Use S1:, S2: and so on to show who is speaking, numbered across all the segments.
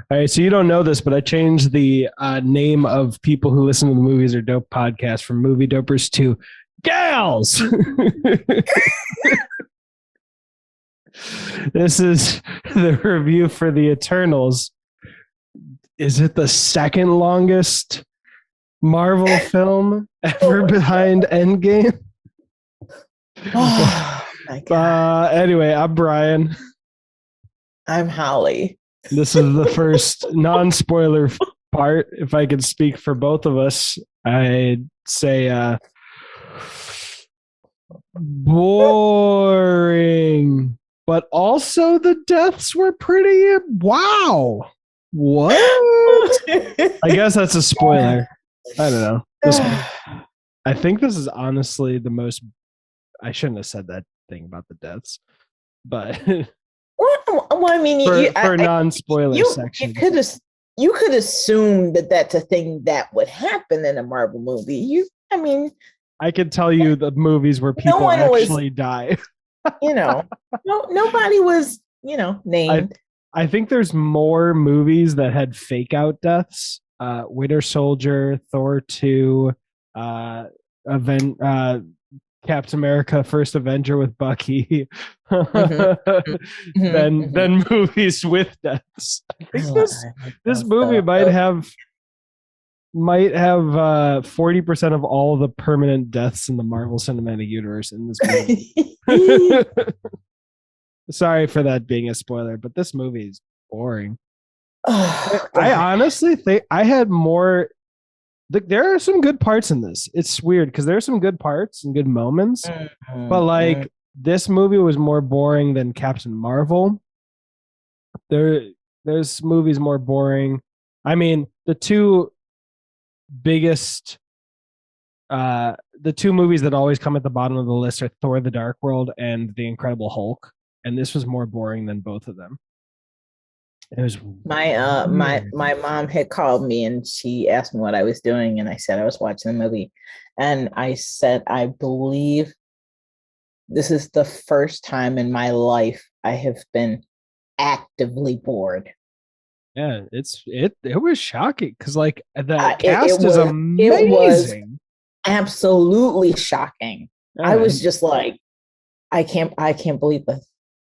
S1: All right, so you don't know this, but I changed the name of people who listen to the Movies Are Dope podcast from Movie Dopers to Gals. This is the review for the Eternals. Is it the second longest Marvel film ever behind Endgame?
S2: Oh my God.
S1: Anyway, I'm Brian.
S2: I'm Holly.
S1: This is the first non-spoiler part. If I could speak for both of us, I'd say boring. But also the deaths were pretty wow. What? I guess that's a spoiler. I don't know. I think this is honestly the most. I shouldn't have said that thing about the deaths, but
S2: Well, I mean,
S1: for non-spoiler section,
S2: you could assume that that's a thing that would happen in a Marvel movie.
S1: I could tell you the movies where people actually die.
S2: Nobody was, named.
S1: I think there's more movies that had fake out deaths. Winter Soldier, Thor 2, Captain America, First Avenger with Bucky, then movies with deaths. I think this movie might have 40% of all the permanent deaths in the Marvel Cinematic Universe in this movie. Sorry for that being a spoiler, but this movie is boring. I honestly think I had more. There are some good parts in this. It's weird because there are some good parts and good moments, but like this movie was more boring than Captain Marvel. There's movies more boring. I mean, the two movies that always come at the bottom of the list are Thor: The Dark World and The Incredible Hulk, and this was more boring than both of them. It was
S2: my mom had called me and she asked me what I was doing, and I said I was watching the movie, and I said I believe this is the first time in my life I have been actively bored.
S1: Yeah, it was shocking because like the cast is amazing.
S2: It was absolutely shocking. I was just like, I can't believe this.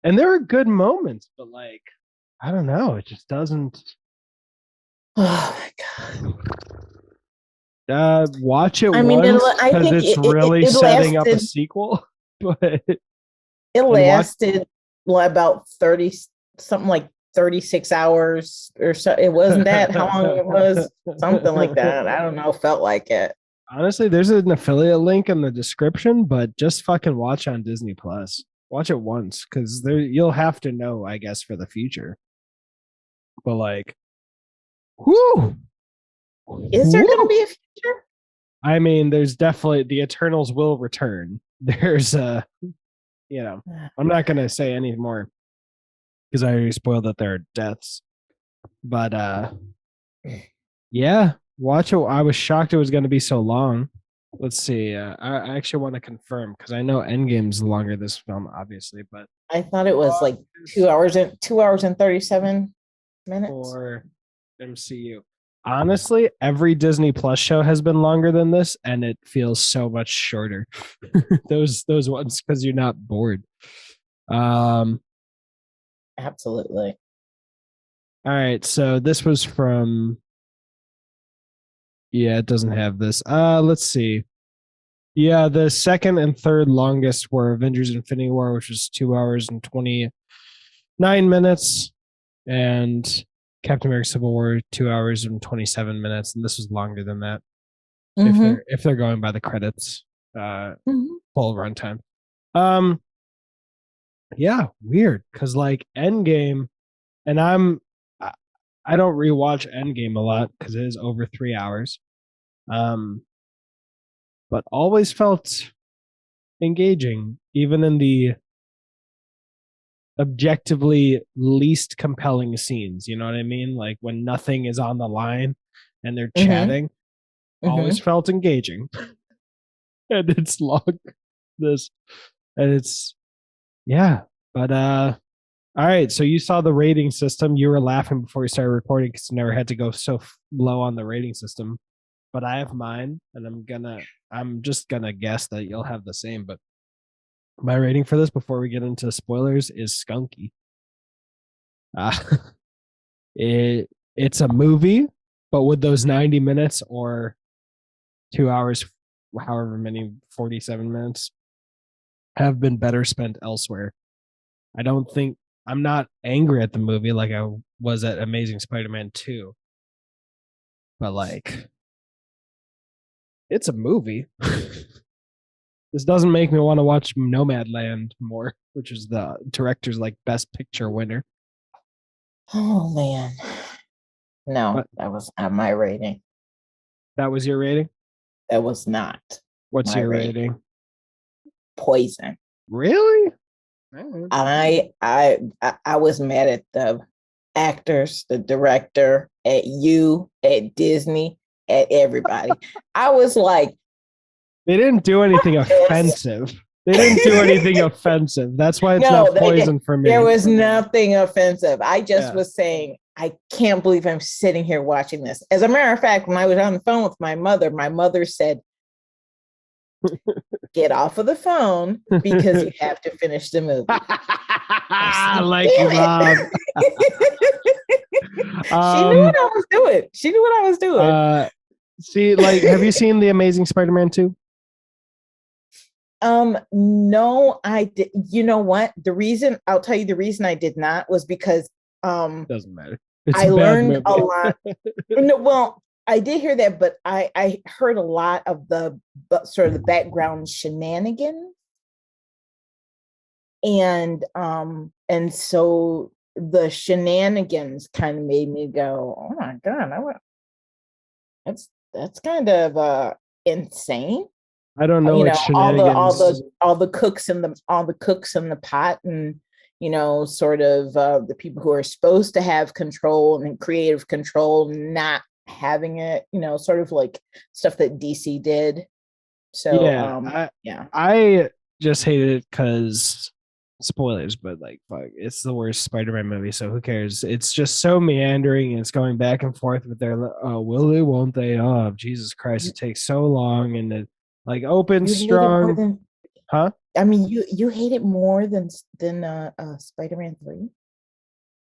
S1: And there are good moments, but like, I don't know. It just doesn't.
S2: Oh my
S1: God. Watch it once because it's really setting up a sequel. But
S2: it lasted about 36 hours or so. It wasn't that how long it was, something like that. I don't know. Felt like it.
S1: Honestly, there's an affiliate link in the description, but just fucking watch on Disney Plus. Watch it once because you'll have to know, I guess, for the future. But like, whoo!
S2: Is there going to be a future?
S1: I mean, there's definitely the Eternals will return. There's I'm not going to say any more because I already spoiled that there are deaths. But yeah, watch it. I was shocked it was going to be so long. Let's see. I actually want to confirm because I know Endgame's longer this film, obviously, but
S2: I thought it was like 2 hours and 37 minutes
S1: for MCU. Honestly, every Disney Plus show has been longer than this, and it feels so much shorter. those ones because you're not bored.
S2: Absolutely.
S1: All right, so this was from. Yeah, it doesn't have this. Let's see. Yeah, the second and third longest were Avengers: Infinity War, which was 2 hours and 29 minutes. And Captain America: Civil War 2 hours and 27 minutes, and this was longer than that. If they're going by the credits, full runtime. Yeah, weird because like Endgame, and I don't rewatch Endgame a lot because it is over 3 hours. But always felt engaging, even in the objectively least compelling scenes. You know what I mean? Like when nothing is on the line and they're chatting, always felt engaging. And it's long. And it's but All right, so you saw the rating system. You were laughing before we started recording because you never had to go so low on the rating system. But I have mine, and I'm just gonna guess that you'll have the same. But my rating for this, before we get into spoilers, is skunky. Uh, it's a movie, but with those 90 minutes or 2 hours, however many 47 minutes, have been better spent elsewhere. I don't think I'm not angry at the movie like I was at Amazing Spider-Man 2. But like it's a movie. This doesn't make me want to watch Nomadland more, which is the director's like best picture winner.
S2: Oh man. No,
S1: What?
S2: that was not my rating.
S1: That was your rating?
S2: That was not.
S1: What's your rating?
S2: Poison.
S1: Really?
S2: I was mad at the actors, the director, at you, at Disney, at everybody. I was like,
S1: they didn't do anything offensive. They didn't do anything offensive. That's why it's not poison for me.
S2: There was nothing offensive. I just was saying, I can't believe I'm sitting here watching this. As a matter of fact, when I was on the phone with my mother said, get off of the phone because you have to finish the movie.
S1: I like you, Mom.
S2: She knew what I was doing. She knew what I was doing.
S1: See, like, have you seen The Amazing Spider-Man 2?
S2: No, I did. You know what? I'll tell you the reason I did not was because
S1: doesn't matter.
S2: I learned a lot. No, well, I did hear that, but I heard a lot of the sort of the background shenanigans, and so the shenanigans kind of made me go, "Oh my god, that's kind of insane."
S1: I don't know.
S2: All the cooks in the pot, and sort of the people who are supposed to have control and creative control not having it, sort of like stuff that DC did. So
S1: I just hated it because spoilers, but like fuck, it's the worst Spider-Man movie, so who cares? It's just so meandering and it's going back and forth with their will they, won't they? Oh Jesus Christ, it takes so long, and it like opens strong. Huh?
S2: I mean, you hate it more than Spider-Man 3?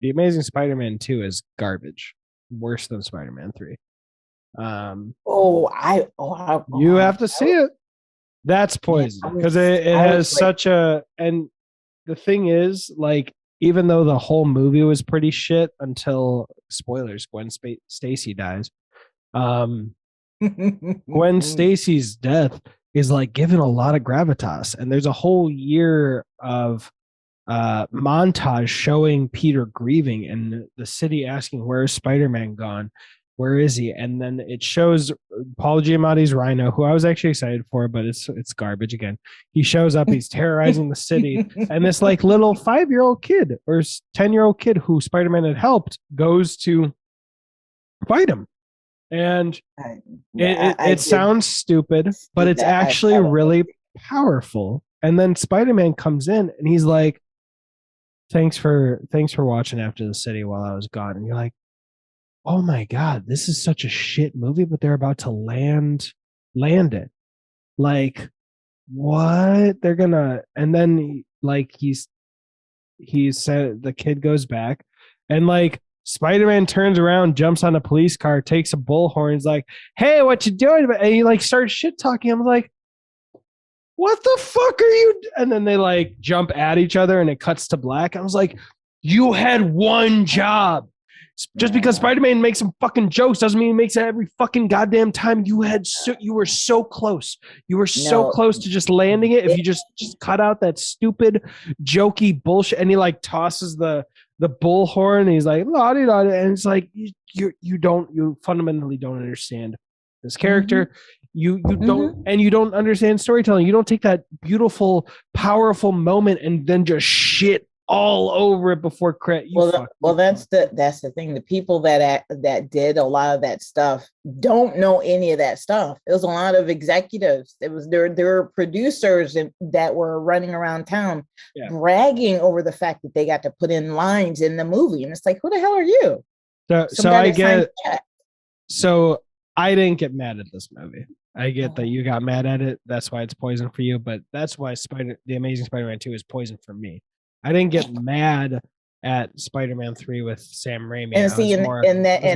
S1: The Amazing Spider-Man 2 is garbage. Worse than Spider-Man 3. You have to see it. That's poison because it has such a, and the thing is, like, even though the whole movie was pretty shit until spoilers, Gwen Stacy dies. Gwen Stacy's death is like given a lot of gravitas, and there's a whole year of montage showing Peter grieving and the city asking, where is Spider-Man gone? Where is he? And then it shows Paul Giamatti's Rhino, who I was actually excited for, but it's garbage again. He shows up, he's terrorizing the city, and this like little 5-year-old kid or 10-year-old kid who Spider-Man had helped goes to fight him. And it sounds stupid, but it's actually really powerful. And then Spider-Man comes in and he's like, thanks for watching after the city while I was gone. And you're like, oh my God, this is such a shit movie, but they're about to land it. Like, what? They're gonna, and then like he said the kid goes back, and like Spider-Man turns around, jumps on a police car, takes a bullhorn, he's like, hey, what you doing? And he like starts shit talking. I'm like, what the fuck are you? And then they like jump at each other and it cuts to black. I was like, you had one job. Just because Spider-Man makes some fucking jokes doesn't mean he makes it every fucking goddamn time. You were so close. You were so close to just landing it. If you just cut out that stupid jokey bullshit. And he like tosses the bullhorn and he's like, la-di-da-di, and it's like, you fundamentally don't understand this character. You don't, and you don't understand storytelling. You don't take that beautiful, powerful moment and then just shit all over it before credit.
S2: That's the thing. The people that did a lot of that stuff don't know any of that stuff. It was a lot of executives. It was there were producers that were running around town bragging over the fact that they got to put in lines in the movie, and it's like, who the hell are you?
S1: So I didn't get mad at this movie. I get that you got mad at it. That's why it's poison for you, but that's why The Amazing Spider-Man 2 is poison for me. I didn't get mad at Spider-Man 3 with Sam Raimi.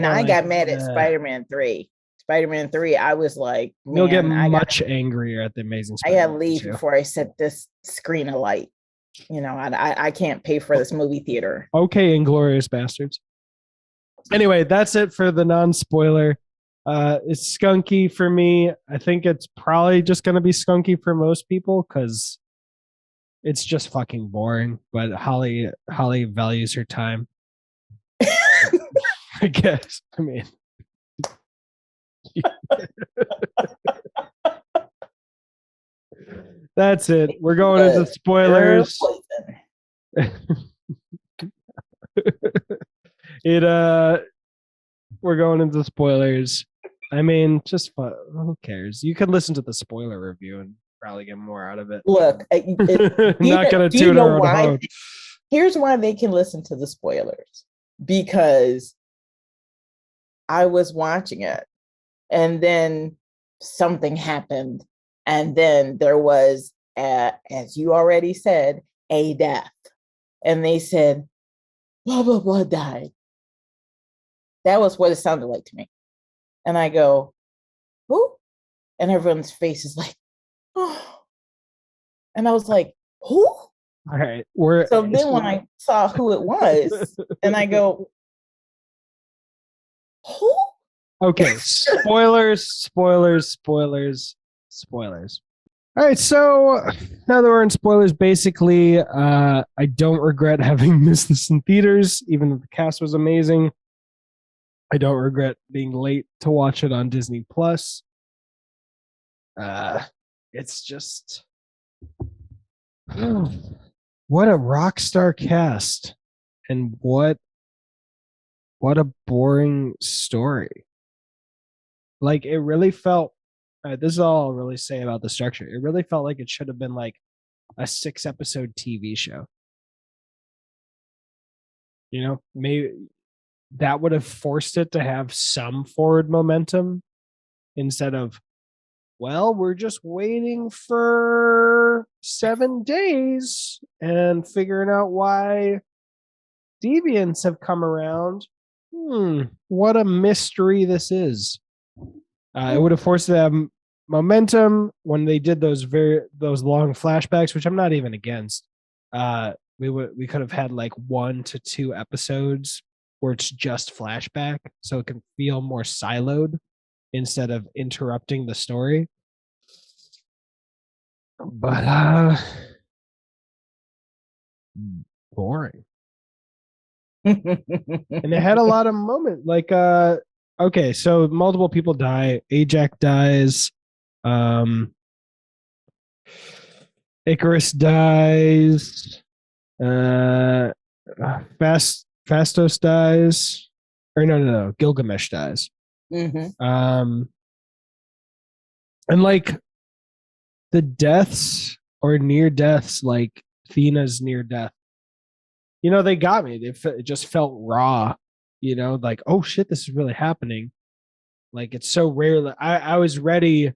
S2: I got mad at Spider-Man 3. Spider-Man 3, I was like,
S1: you'll get much angrier at The Amazing
S2: Spider-Man. I gotta leave before I set this screen alight. I can't pay for this movie theater.
S1: Okay, Inglorious Bastards. Anyway, that's it for the non-spoiler. It's skunky for me. I think it's probably just going to be skunky for most people because it's just fucking boring. But Holly values her time. I guess. I mean, that's it. We're going into spoilers. We're going into spoilers. I mean, just who cares? You can listen to the spoiler review and probably get more out of it.
S2: Look,
S1: not gonna toot our own horn.
S2: Here's why they can listen to the spoilers, because I was watching it and then something happened, and then there was, as you already said, a death, and they said blah blah blah died. That was what it sounded like to me. And I go, who? And everyone's face is like, oh. And I was like, who?
S1: All right.
S2: So then when I saw who it was, and I go, who?
S1: Okay. Spoilers. All right, so now that we're in spoilers, basically, I don't regret having missed this in theaters, even though the cast was amazing. I don't regret being late to watch it on Disney Plus. It's just what a rock star cast, and what a boring story. Like, it really felt. This is all I'll really say about the structure. It really felt like it should have been like a 6-episode TV show. Maybe that would have forced it to have some forward momentum instead of, well, we're just waiting for 7 days and figuring out why deviants have come around. What a mystery this is. It would have forced it to have momentum when they did those long flashbacks, which I'm not even against. We could have had like 1 to 2 episodes where it's just flashback, so it can feel more siloed instead of interrupting the story. But boring. And it had a lot of moments, like okay, so multiple people die. Ajax dies. Icarus dies. Fastos dies. Or no. Gilgamesh dies.
S2: Mm-hmm.
S1: And like the deaths or near deaths, like Thena's near death, they got me. It just felt raw, like, oh shit, this is really happening. Like, it's so rare that I was ready.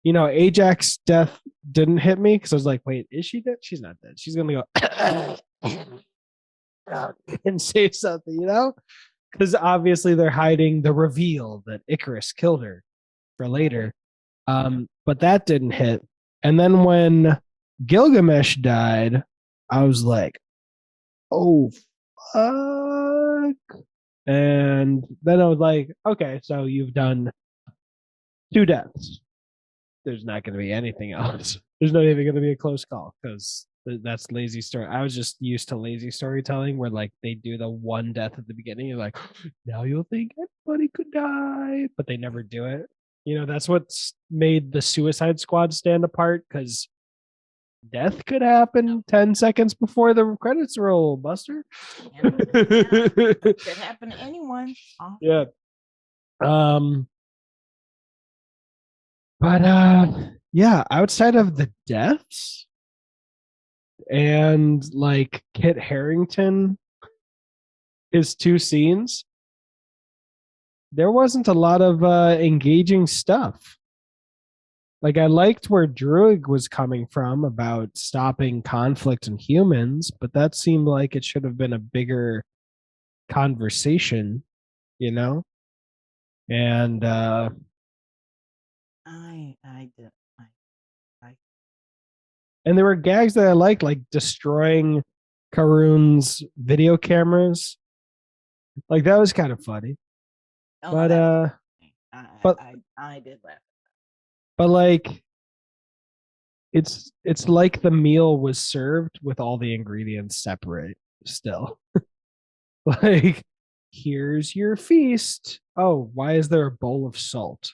S1: Ajax's death didn't hit me because I was like, wait, is she dead? She's not dead. She's gonna go and say something, because obviously they're hiding the reveal that Icarus killed her for later. But that didn't hit. And then when Gilgamesh died, I was like, oh fuck. And then I was like, okay, so you've done 2 deaths. There's not going to be anything else. There's not even going to be a close call, because that's lazy story. I was just used to lazy storytelling where like they do the 1 death at the beginning. You're like, now you'll think anybody could die, but they never do it. That's what's made the Suicide Squad stand apart, because Death could happen 10 seconds before the credits roll, Buster.
S2: Could happen to anyone. Oh.
S1: Yeah. But yeah, outside of the deaths and like Kit Harington, his two scenes, there wasn't a lot of engaging stuff. Like I liked where Druid was coming from about stopping conflict in humans, but that seemed like it should have been a bigger conversation, you know? And
S2: I did. I
S1: and there were gags that I liked, like destroying Karun's video cameras. Like that was kind of funny.
S2: Oh,
S1: But
S2: no,
S1: but
S2: I did laugh.
S1: but like it's like the meal was served with all the ingredients separate still. Like here's your feast. Oh, why is there a bowl of salt?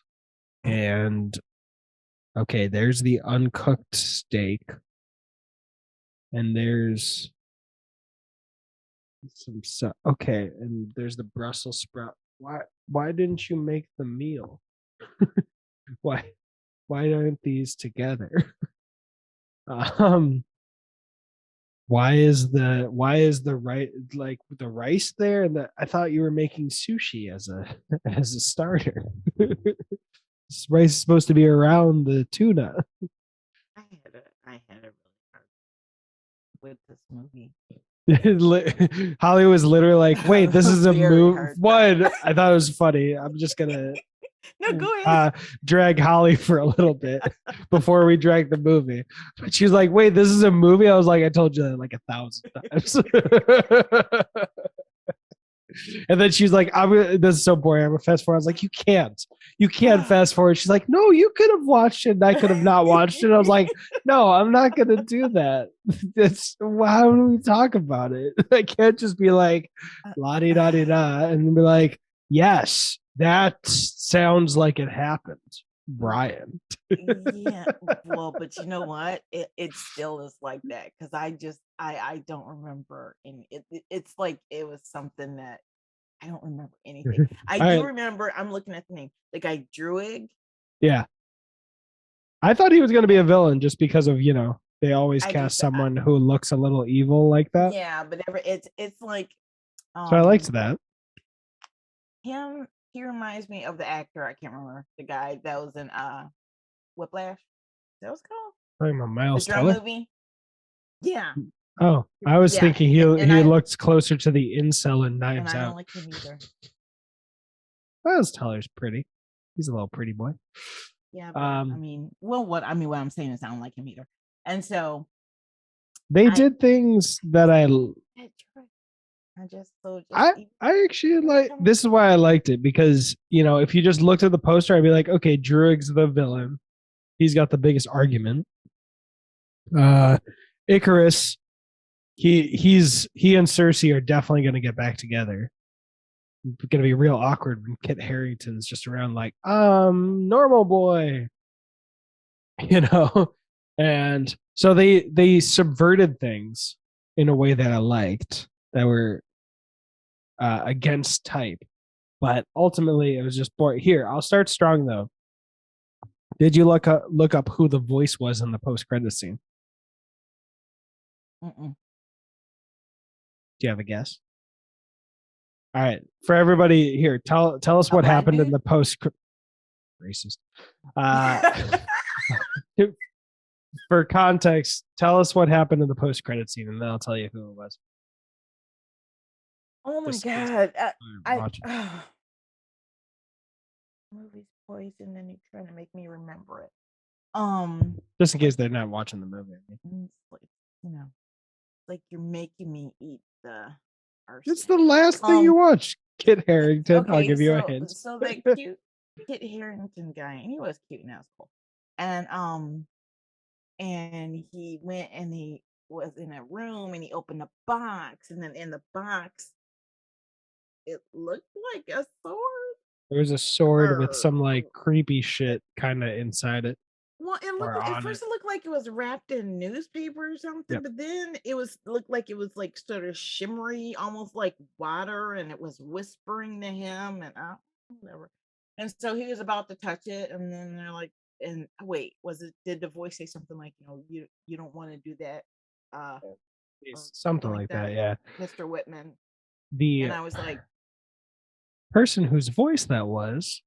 S1: And okay, there's the uncooked steak. And there's some okay, and there's the Brussels sprout. Why didn't you make the meal? why why aren't these together? um why is the right like the rice there, and I thought you were making sushi as a as a starter. This rice is supposed to be around the tuna.
S2: I had a really hard with this movie.
S1: Holly was literally like, "Wait, this is a movie." One, I thought it was funny. I'm just gonna
S2: no, go ahead.
S1: Drag Holly for a little bit before we drag the movie. But she's like, "Wait, this is a movie?" I was like, "I told you that like 1,000 times." And then she's like, "This is so boring. I'm gonna fast forward." I was like, you can't fast forward." She's like, "No, you could have watched it and I could have not watched it." I was like, "No, I'm not gonna do that. It's how do we talk about it? I can't just be like la di da di da and be like, yes, that sounds like it happened, Brian."
S2: Yeah, well, but you know what? It still is like that because I don't remember, and it's like it was something that I don't remember anything. I do remember. I'm looking at the name, the guy Druid.
S1: Yeah, I thought he was going to be a villain just because of they always cast someone who looks a little evil like that.
S2: Yeah, but it's like.
S1: So I liked that.
S2: Him, he reminds me of the actor. I can't remember the guy that was in Whiplash. That was called.
S1: Talking about Miles
S2: the drum
S1: Teller?
S2: Movie. Yeah.
S1: Oh, I was thinking he looked closer to the incel in Knives Out. I don't like him either. Miles Teller's pretty. He's a little pretty boy.
S2: Yeah, but I mean, what I'm saying is I don't like him either. And so
S1: they did things that I actually like. This is why I liked it, because if you just looked at the poster, I'd be like, okay, Druig's the villain. He's got the biggest argument. Icarus, he and Cersei are definitely going to get back together. It's going to be real awkward when Kit Harington's just around like, normal boy, and so they subverted things in a way that I liked, that were against type, but ultimately it was just boring. Here, I'll start strong though. Did you look up who the voice was in the post-credit scene? Do you have a guess? All right, for everybody here, tell us what happened in the post. Racist. For context, tell us what happened in the post-credit scene, and then I'll tell you who it was.
S2: Oh my god! Movie's poison, and you're trying to make me remember it.
S1: Just in case they're not watching the movie.
S2: Like, like you're making me eat the.
S1: It's the last thing you watch, Kit Harington. Okay, I'll give you a hint.
S2: So that cute Kit Harington guy, and he was cute, and that was cool. And he went and he was in a room and he opened a box, and then in the box, it looked like a sword.
S1: There was a sword with some like creepy shit kind of inside it.
S2: Well, it
S1: or
S2: looked at
S1: on
S2: first
S1: it.
S2: it looked like it was wrapped in newspaper or something,
S1: Yep.
S2: but then looked like it was like sort of shimmery, almost like water, and it was whispering to him, and whatever. And so he was about to touch it, and then they're like, and wait, did the voice say something like, you don't want to do that, or
S1: Something like that, yeah.
S2: Mr. Whitman?
S1: The
S2: And I was like,
S1: person whose voice that was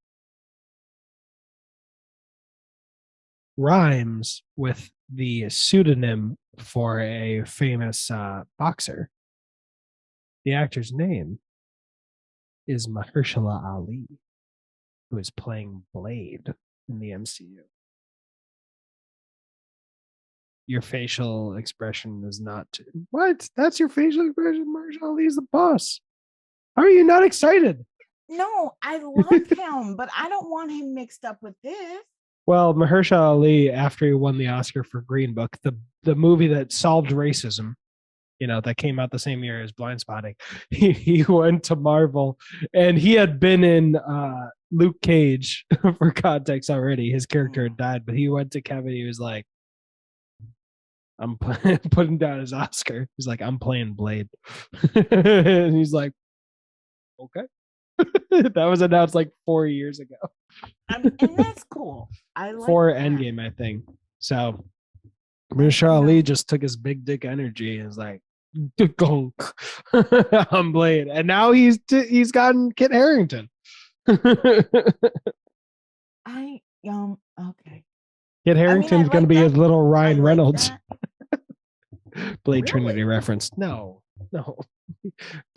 S1: rhymes with the pseudonym for a famous boxer. The actor's name is Mahershala Ali, who is playing Blade in the MCU. Your facial expression is not what? That's your facial expression. Mahershala Ali is the boss. How are you not excited?
S2: no, I love him, but I don't want him mixed up with this.
S1: Well, Mahershala Ali, after he won the Oscar for Green Book, the movie that solved racism, that came out the same year as Blindspotting, he went to Marvel, and he had been in Luke Cage for context already. His character had died, but he went to Kevin. He was like, I'm putting down his Oscar. He's like, I'm playing Blade. And he's like, okay. That was announced like 4 years ago.
S2: And that's cool. I like
S1: for
S2: that.
S1: Endgame, I think. So Mahershala Ali just took his big dick energy and was like, I'm Blade. And now he's gotten Kit Harington.
S2: Okay.
S1: Kit Harington's going to be his little Ryan Reynolds. Blade
S2: Really?
S1: Trinity reference. No.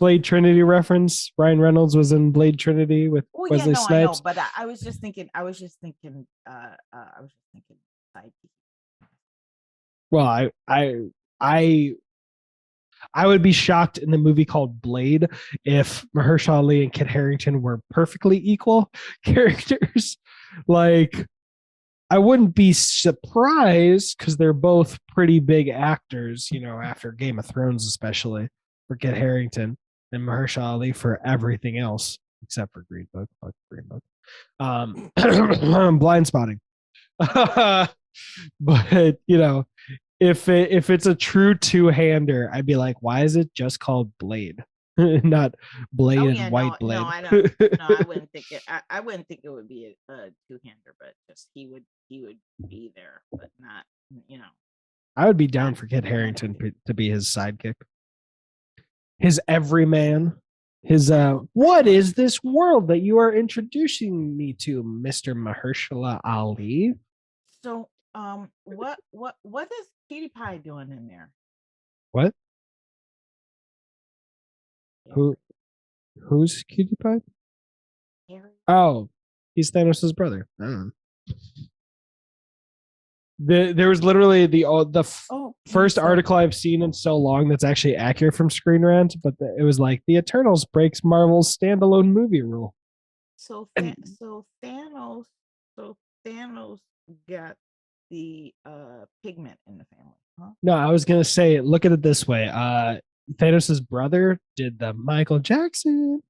S1: Blade Trinity reference. Ryan Reynolds was in Blade Trinity with Wesley Snipes. I know,
S2: but I was just thinking
S1: well, I would be shocked in the movie called Blade if Mahershala Ali and Kit Harington were perfectly equal characters. Like, I wouldn't be surprised because they're both pretty big actors, after Game of Thrones, especially for Kit Harington, and Mahershala Ali for everything else except for Green Book. Fuck Green Book. Blindspotting. But if it's a true two-hander, I'd be like, why is it just called Blade, not Blade and White Blade?
S2: No, I don't. No, I wouldn't think it. I wouldn't think it would be a two-hander, but just he would be there, but not.
S1: I would be down for Kit Harington to be his sidekick, his everyman, his what is this world that you are introducing me to, Mr. Mahershala Ali?
S2: So, what is Cutie Pie doing in there?
S1: What? Who's Cutie Pie?
S2: Harry?
S1: Oh, he's Thanos' brother. I don't know. There was literally the first article I've seen in so long that's actually accurate from Screen Rant, but it was like the Eternals breaks Marvel's standalone movie rule.
S2: So Thanos got the pigment in the family, huh?
S1: No, I was gonna say, look at it this way. Thanos' brother did the Michael Jackson.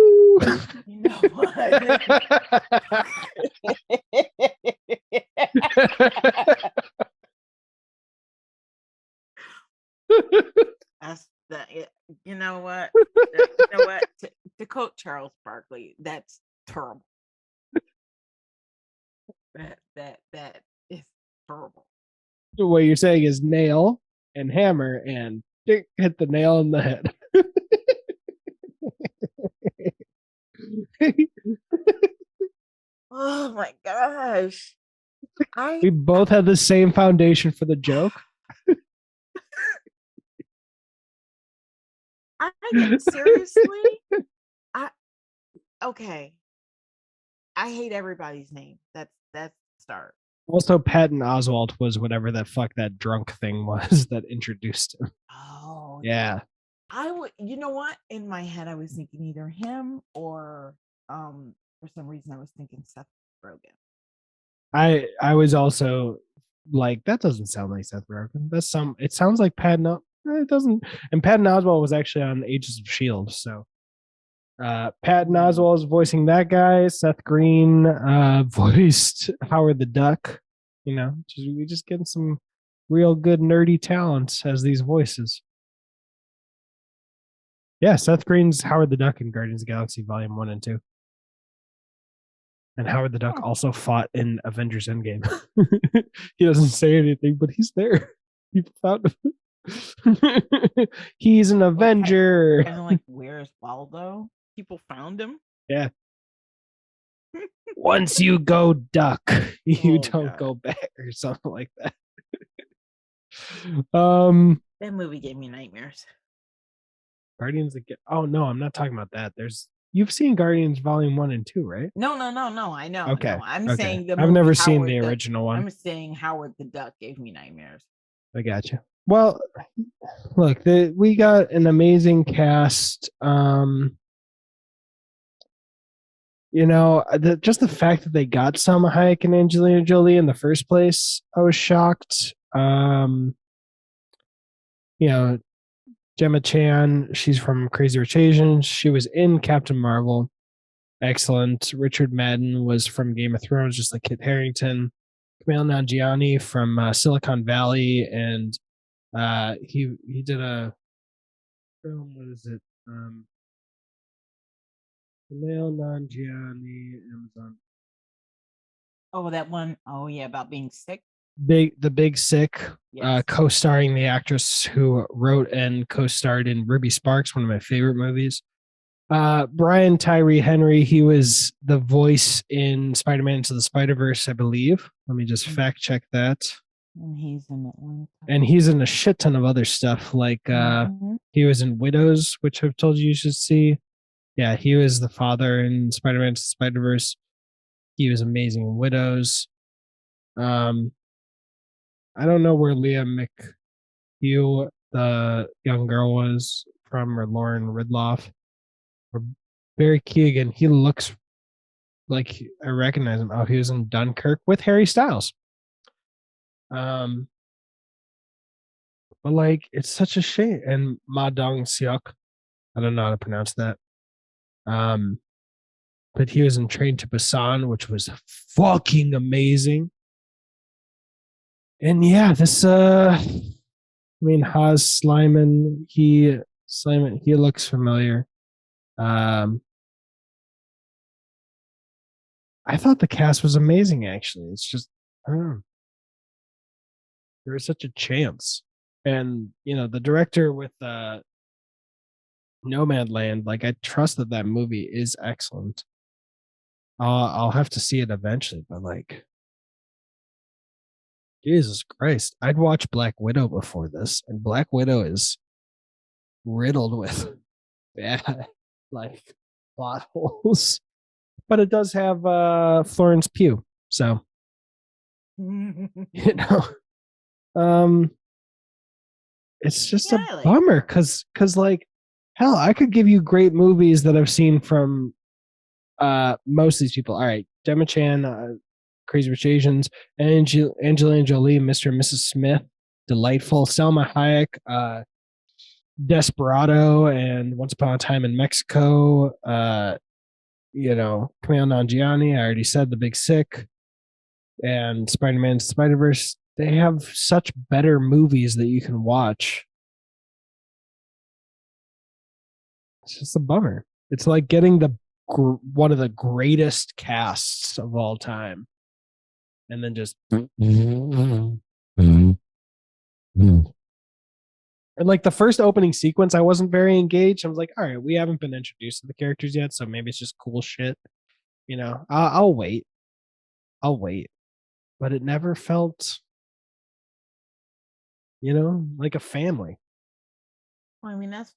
S2: You know what? That's that. You know what? To quote Charles Barkley, that's terrible. That is terrible.
S1: What you're saying is nail and hammer and hit the nail in the head.
S2: Oh my gosh.
S1: We both had the same foundation for the joke.
S2: Seriously? Okay. I hate everybody's name. That's the start.
S1: Also, Patton Oswalt was whatever the fuck that drunk thing was that introduced him.
S2: Oh
S1: yeah.
S2: I would. You know what? In my head, I was thinking either him or for some reason I was thinking Seth Rogen.
S1: I was also like, that doesn't sound like Seth Rogen. It sounds like Patton. It doesn't. And Patton Oswalt was actually on Agents of S.H.I.E.L.D. So Patton Oswalt is voicing that guy. Seth Green voiced Howard the Duck. We just getting some real good nerdy talents as these voices. Yeah, Seth Green's Howard the Duck in Guardians of the Galaxy Volume 1 and 2. And Howard the Duck also fought in Avengers Endgame. He doesn't say anything, but he's there. People found him. He's an Avenger.
S3: Kind of like, where's Waldo? People found him.
S1: Yeah. Once you go duck, you don't go back, or something like that.
S3: That movie gave me nightmares.
S1: Guardians of Oh no, I'm not talking about that. You've seen Guardians Volume 1 and 2, right?
S3: No. I know.
S1: Okay.
S3: I'm saying
S1: I've never seen the original one.
S3: I'm saying Howard the Duck gave me nightmares.
S1: I got you. Well, look, we got an amazing cast. Just the fact that they got Salma Hayek and Angelina Jolie in the first place, I was shocked. Gemma Chan, she's from Crazy Rich Asians. She was in Captain Marvel. Excellent. Richard Madden was from Game of Thrones, just like Kit Harington. Kumail Nanjiani from Silicon Valley, and he did a film. What is it? Kumail Nanjiani, Amazon.
S3: Oh, that one. Oh yeah, about being sick.
S1: The Big Sick, yes. Co-starring the actress who wrote and co-starred in Ruby Sparks, one of my favorite movies. Brian Tyree Henry, he was the voice in Spider-Man Into the Spider-Verse, I believe. Let me just fact check that.
S3: And he's in Atlanta.
S1: And he's in a shit ton of other stuff, like he was in Widows, which I've told you should see. Yeah, he was the father in Spider-Man Into the Spider-Verse. He was amazing in Widows. I don't know where Leah McHugh, the young girl, was from, or Lauren Ridloff, or Barry Keoghan. He looks like I recognize him. Oh, he was in Dunkirk with Harry Styles. But it's such a shame. And Ma Dong-seok, I don't know how to pronounce that. But he was in Train to Busan, which was fucking amazing. And yeah, this Haas Slyman, he looks familiar. I thought the cast was amazing, actually. It's just there was such a chance. And the director with Nomadland, I trust that movie is excellent. I'll have to see it eventually, but Jesus Christ, I'd watch Black Widow before this, and Black Widow is riddled with bad plot holes, but it does have Florence Pugh, so it's just a bummer because hell, I could give you great movies that I've seen from most of these people. All right, Gemma Chan, Crazy Rich Asians, Angelina Jolie, Mr. and Mrs. Smith, delightful. Salma Hayek, Desperado, and Once Upon a Time in Mexico. Kumail Nanjiani, I already said, The Big Sick, and Spider-Man Spider-Verse. They have such better movies that you can watch. It's just a bummer. It's like getting one of the greatest casts of all time, and then just and the first opening sequence, I wasn't very engaged. I was like, all right, we haven't been introduced to the characters yet, so maybe it's just cool shit. I'll wait. But it never felt, like a family.
S3: Well, I mean, that's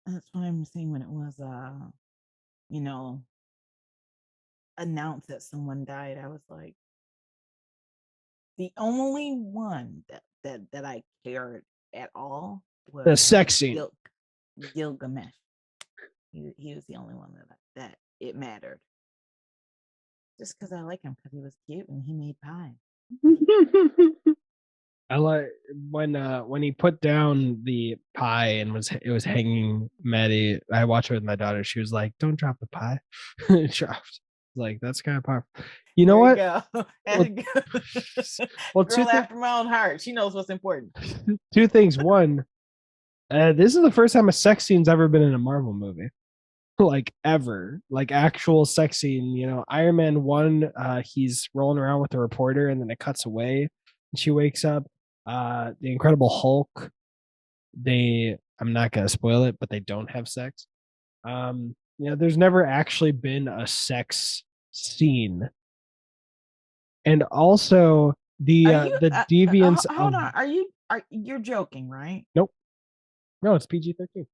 S3: what I'm saying when it was, announced that someone died. I was like, the only one that I cared at all was
S1: the sex scene.
S3: Gilgamesh. He was the only one that it mattered. Just because I like him, because he was cute and he made pie.
S1: I like when he put down the pie and it was hanging Maddie. I watched it with my daughter. She was like, "Don't drop the pie." It dropped. Like, that's kind of powerful. You know what?
S2: Well, girl after my own heart. She knows what's important.
S1: Two things. One, this is the first time a sex scene's ever been in a Marvel movie. Like, ever. Like, actual sex scene. You know, Iron Man 1, he's rolling around with a reporter, and then it cuts away, and she wakes up. The Incredible Hulk, I'm not going to spoil it, but they don't have sex. There's never actually been a sex scene. And also the deviance.
S3: Hold on. You're joking, right?
S1: Nope. No, it's PG-13.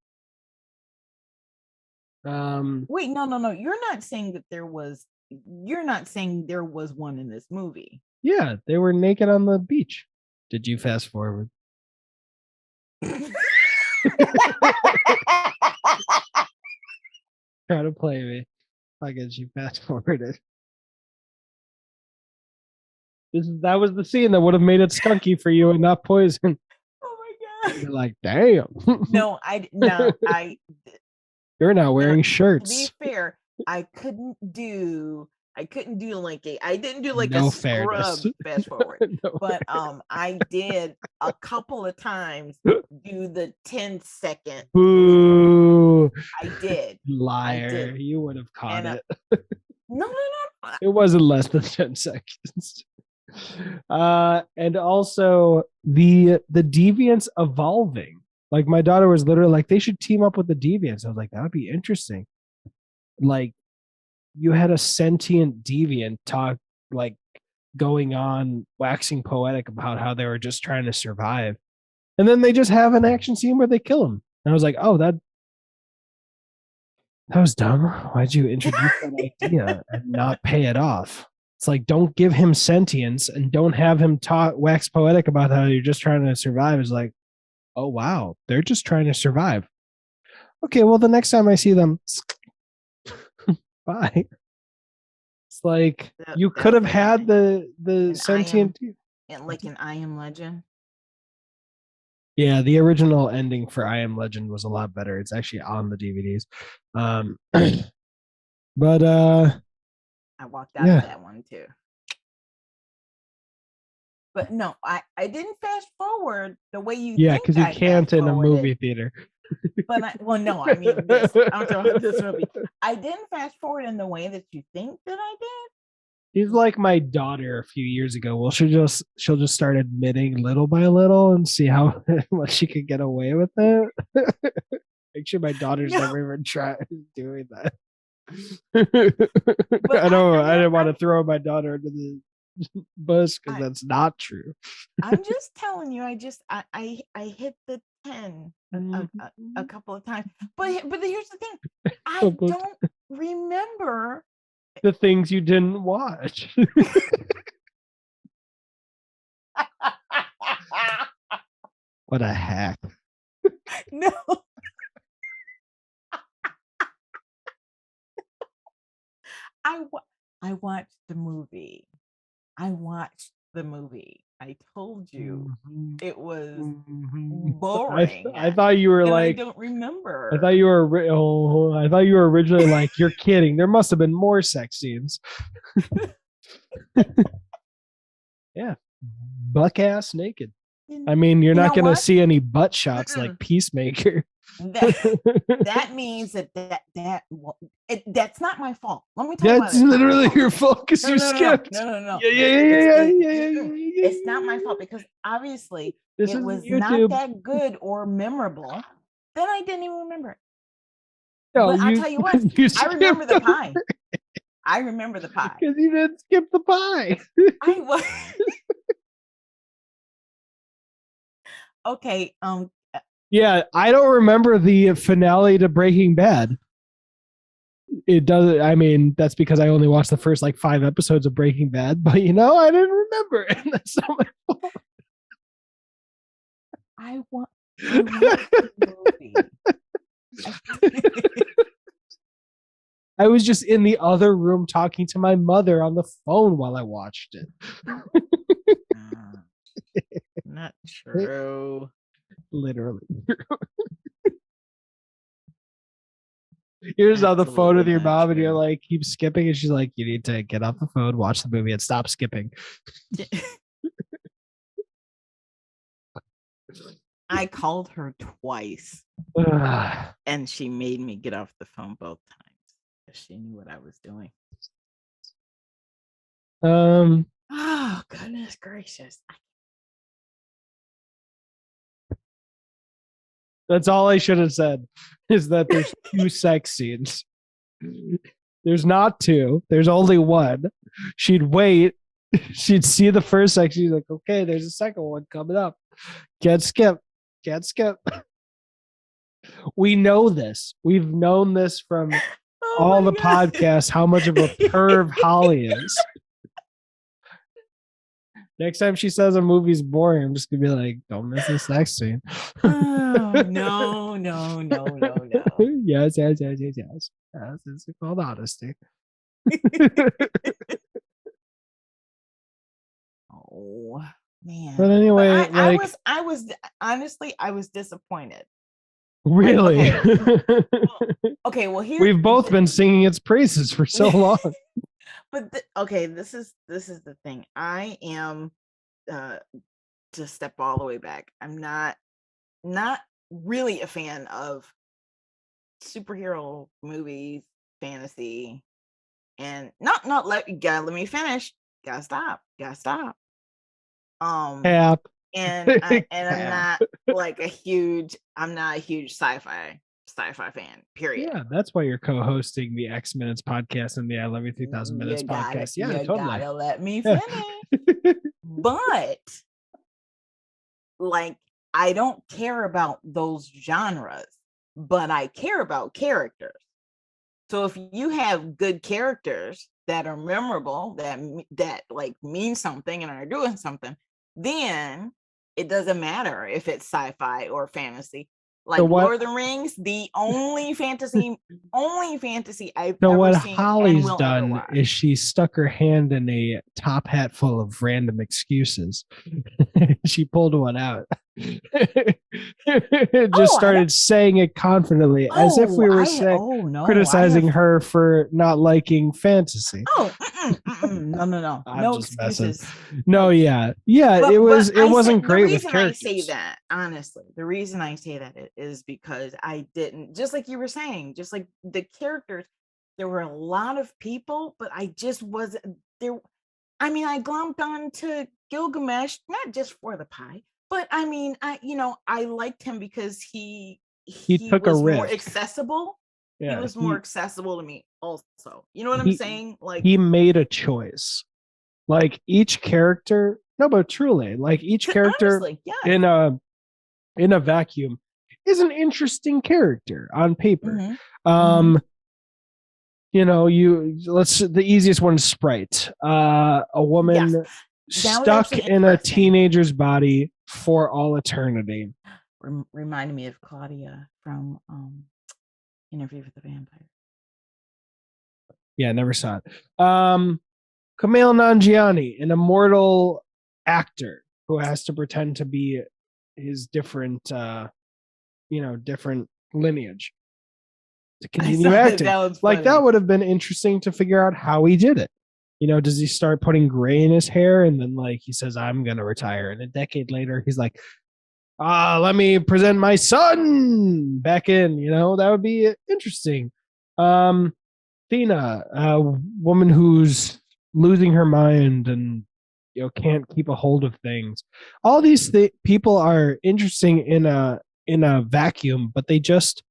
S3: Wait, no. You're not saying there was one in this movie.
S1: Yeah, they were naked on the beach. Did you fast forward? Try to play me. I guess you fast forwarded. That was the scene that would have made it skunky for you and not poison.
S3: Oh my god!
S1: You're like, damn.
S3: No.
S1: You're not wearing shirts.
S3: To be fair, I didn't do like
S1: no
S3: a
S1: fairness.
S3: scrub fast forward.
S1: No
S3: but
S1: fairness.
S3: I did a couple of times do the 10-second.
S1: Boo!
S3: I did.
S1: Liar. You would have caught it.
S3: No.
S1: It wasn't less than 10 seconds. And also the deviants evolving. Like, my daughter was literally like, they should team up with the deviants. I was like, that would be interesting. Like, you had a sentient deviant talk, like, going on waxing poetic about how they were just trying to survive, and then they just have an action scene where they kill him. And I was like, oh, that was dumb. Why'd you introduce that idea and not pay it off? It's like, don't give him sentience and don't have him wax poetic about how you're just trying to survive. It's like, oh wow, they're just trying to survive. Okay, well, the next time I see them, bye. It's like, you could have had the sentient,
S3: like an I Am Legend.
S1: Yeah, the original ending for I Am Legend was a lot better. It's actually on the DVDs. But
S3: I walked out of that one too. But no, I didn't fast forward the way you.
S1: Yeah, because you can't in a movie theater.
S3: But I mean this. I'm talking about this movie. I didn't fast forward in the way that you think that I did.
S1: She's like my daughter a few years ago. Well, she'll just start admitting little by little and see how much she could get away with it. Make sure my daughter's never even tried doing that. I didn't want to throw my daughter into the bus because that's not true.
S3: I'm just telling you. I hit the 10 a couple of times, but here's the thing. I don't remember
S1: the things you didn't watch. What a hack.
S3: No. I watched the movie. I told you it was boring.
S1: I thought you were like,
S3: I don't remember.
S1: I thought you were originally like, you're kidding. There must have been more sex scenes. Yeah, buck ass naked. I mean, you're not going to see any butt shots like Peacemaker.
S3: That means that's not my fault. Let me tell you.
S1: That's literally your fault because you skipped.
S3: No.
S1: Yeah.
S3: It's not my fault because obviously it was not that good or memorable. Then I didn't even remember it. No, but I'll tell you what. I remember the pie. I remember the pie
S1: because you didn't skip the pie.
S3: I was. Okay.
S1: Yeah, I don't remember the finale to Breaking Bad. It doesn't. I mean, that's because I only watched the first 5 episodes of Breaking Bad. But I didn't remember it. That's not my fault.
S3: I want the movie.
S1: I was just in the other room talking to my mother on the phone while I watched it.
S3: Not true.
S1: Literally. You're just on the phone with your mom and you're like, keep skipping. And she's like, you need to get off the phone, watch the movie, and stop skipping.
S3: I called her twice and she made me get off the phone both times because she knew what I was doing. Oh, goodness gracious.
S1: That's all I should have said, is that there's 2 sex scenes. There's not 2. There's only 1. She'd wait. She'd see the first sex. She's like, okay, there's a second one coming up. Can't skip. We know this. We've known this from all the podcasts, how much of a perv Holly is. Next time she says a movie's boring, I'm just going to be like, don't miss the sex scene.
S3: Oh, no.
S1: Yes. It's called honesty.
S3: Oh, man.
S1: But anyway,
S3: I was honestly, I was disappointed.
S1: Really?
S3: Like, okay, well, here
S1: we've both been singing its praises for so long.
S3: But this is the thing. I am to step all the way back. I'm not really a fan of superhero movies, fantasy, and let me finish. Gotta stop.
S1: Cap.
S3: And I'm not like I'm not a huge sci-fi fan, period.
S1: Yeah, that's why you're co-hosting the X Minutes podcast and the I Love You 3000 Minutes podcast. Yeah,
S3: you
S1: totally.
S3: Gotta let me finish. But like, I don't care about those genres, but I care about characters. So if you have good characters that are memorable, that like mean something and are doing something, then it doesn't matter if it's sci-fi or fantasy. Like Lord of the Rings, the only fantasy I've ever
S1: what
S3: seen.
S1: Holly's done is she stuck her hand in a top hat full of random excuses. She pulled one out. Just started saying it confidently, as if we were criticizing her for not liking fantasy.
S3: No excuses.
S1: No, yeah, it wasn't great with characters.
S3: The reason I say that, honestly, the reason I say that is because I didn't, just like you were saying, just like the characters, there were a lot of people, but I just wasn't there. I mean, I glommed on to Gilgamesh, not just for the pie, but I mean, I liked him because he
S1: took
S3: was
S1: a risk.
S3: More accessible. Yeah, he was more accessible to me also. You know what I'm saying? Like,
S1: he made a choice. Like each character, no, but truly, like each character honestly, yes. in a vacuum is an interesting character on paper. Mm-hmm. The easiest one is Sprite. A woman stuck in a teenager's body for all eternity.
S3: Reminded me of Claudia from Interview with the Vampire.
S1: Yeah, never saw it. Kumail Nanjiani, an immortal actor who has to pretend to be his different lineage to continue acting. That would have been interesting to figure out how he did it. Does he start putting gray in his hair and then he says, I'm going to retire. And a decade later, he's like, let me present my son back in, that would be interesting. Thena, a woman who's losing her mind and, can't keep a hold of things. All these people are interesting in a vacuum, but they just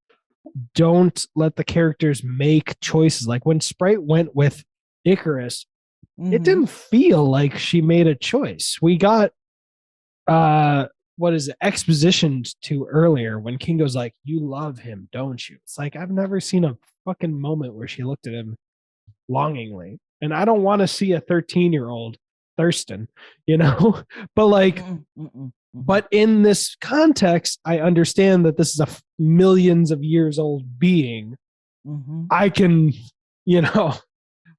S1: don't let the characters make choices. Like when Sprite went with Icarus, it didn't feel like she made a choice. We got expositioned to earlier when Kingo's like, you love him, don't you? It's like, I've never seen a fucking moment where she looked at him longingly, and I don't want to see a 13-year-old Thurston, but but in this context, I understand that this is a millions of years old being. I can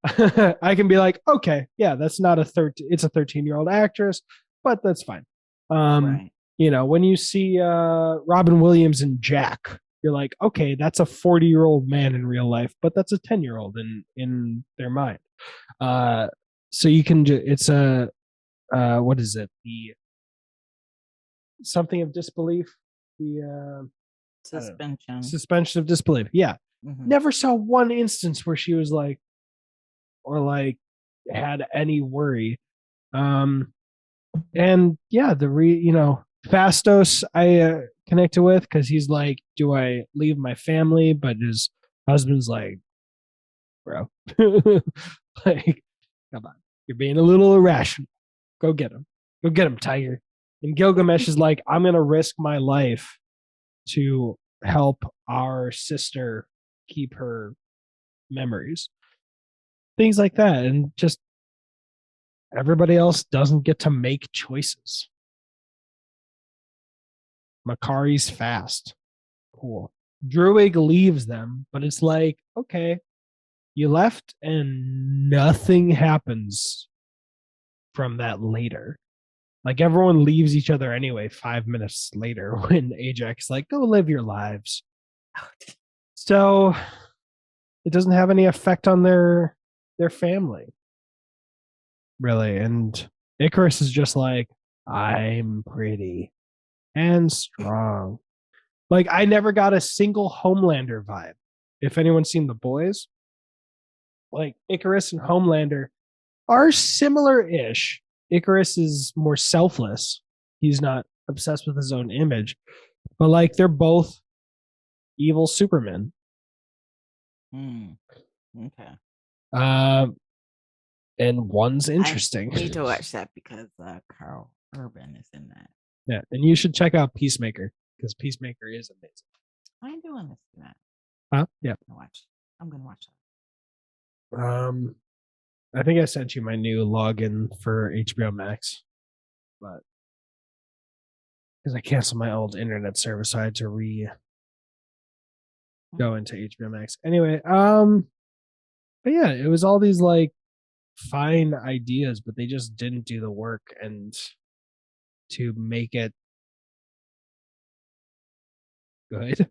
S1: I can be like, okay, yeah, that's not it's a 13-year-old actress, but that's fine. Right. When you see Robin Williams and Jack, you're like, okay, that's a 40-year-old man in real life, but that's a 10-year-old in their mind. So you can it's a what is it? The something of disbelief. The suspension of disbelief. Yeah. Mm-hmm. Never saw one instance where she was like, or like had any worry. And yeah, Fastos I connected with because he's like, do I leave my family? But his husband's like, bro, like, come on, you're being a little irrational. Go get him, tiger. And Gilgamesh is like, I'm gonna risk my life to help our sister keep her memories, things like that. And just everybody else doesn't get to make choices. Makari's fast. Cool. Druid leaves them, but it's like, okay, you left and nothing happens from that later. Like everyone leaves each other anyway 5 minutes later when Ajax is like, go live your lives. So it doesn't have any effect on their family. Really. And Icarus is just like, I'm pretty and strong. Like I never got a single Homelander vibe. If anyone's seen The Boys, like Icarus and Homelander are similar-ish. Icarus is more selfless. He's not obsessed with his own image. But like they're both evil Supermen.
S3: Okay.
S1: And one's interesting.
S3: I need to watch that because Carl Urban is in that.
S1: Yeah, and you should check out Peacemaker because Peacemaker is amazing.
S3: I do want to see that.
S1: Huh? Yeah.
S3: I'm gonna watch that.
S1: I think I sent you my new login for HBO Max, but because I canceled my old internet service, so I had to go into HBO Max. Anyway, but yeah, it was all these like fine ideas, but they just didn't do the work and to make it good.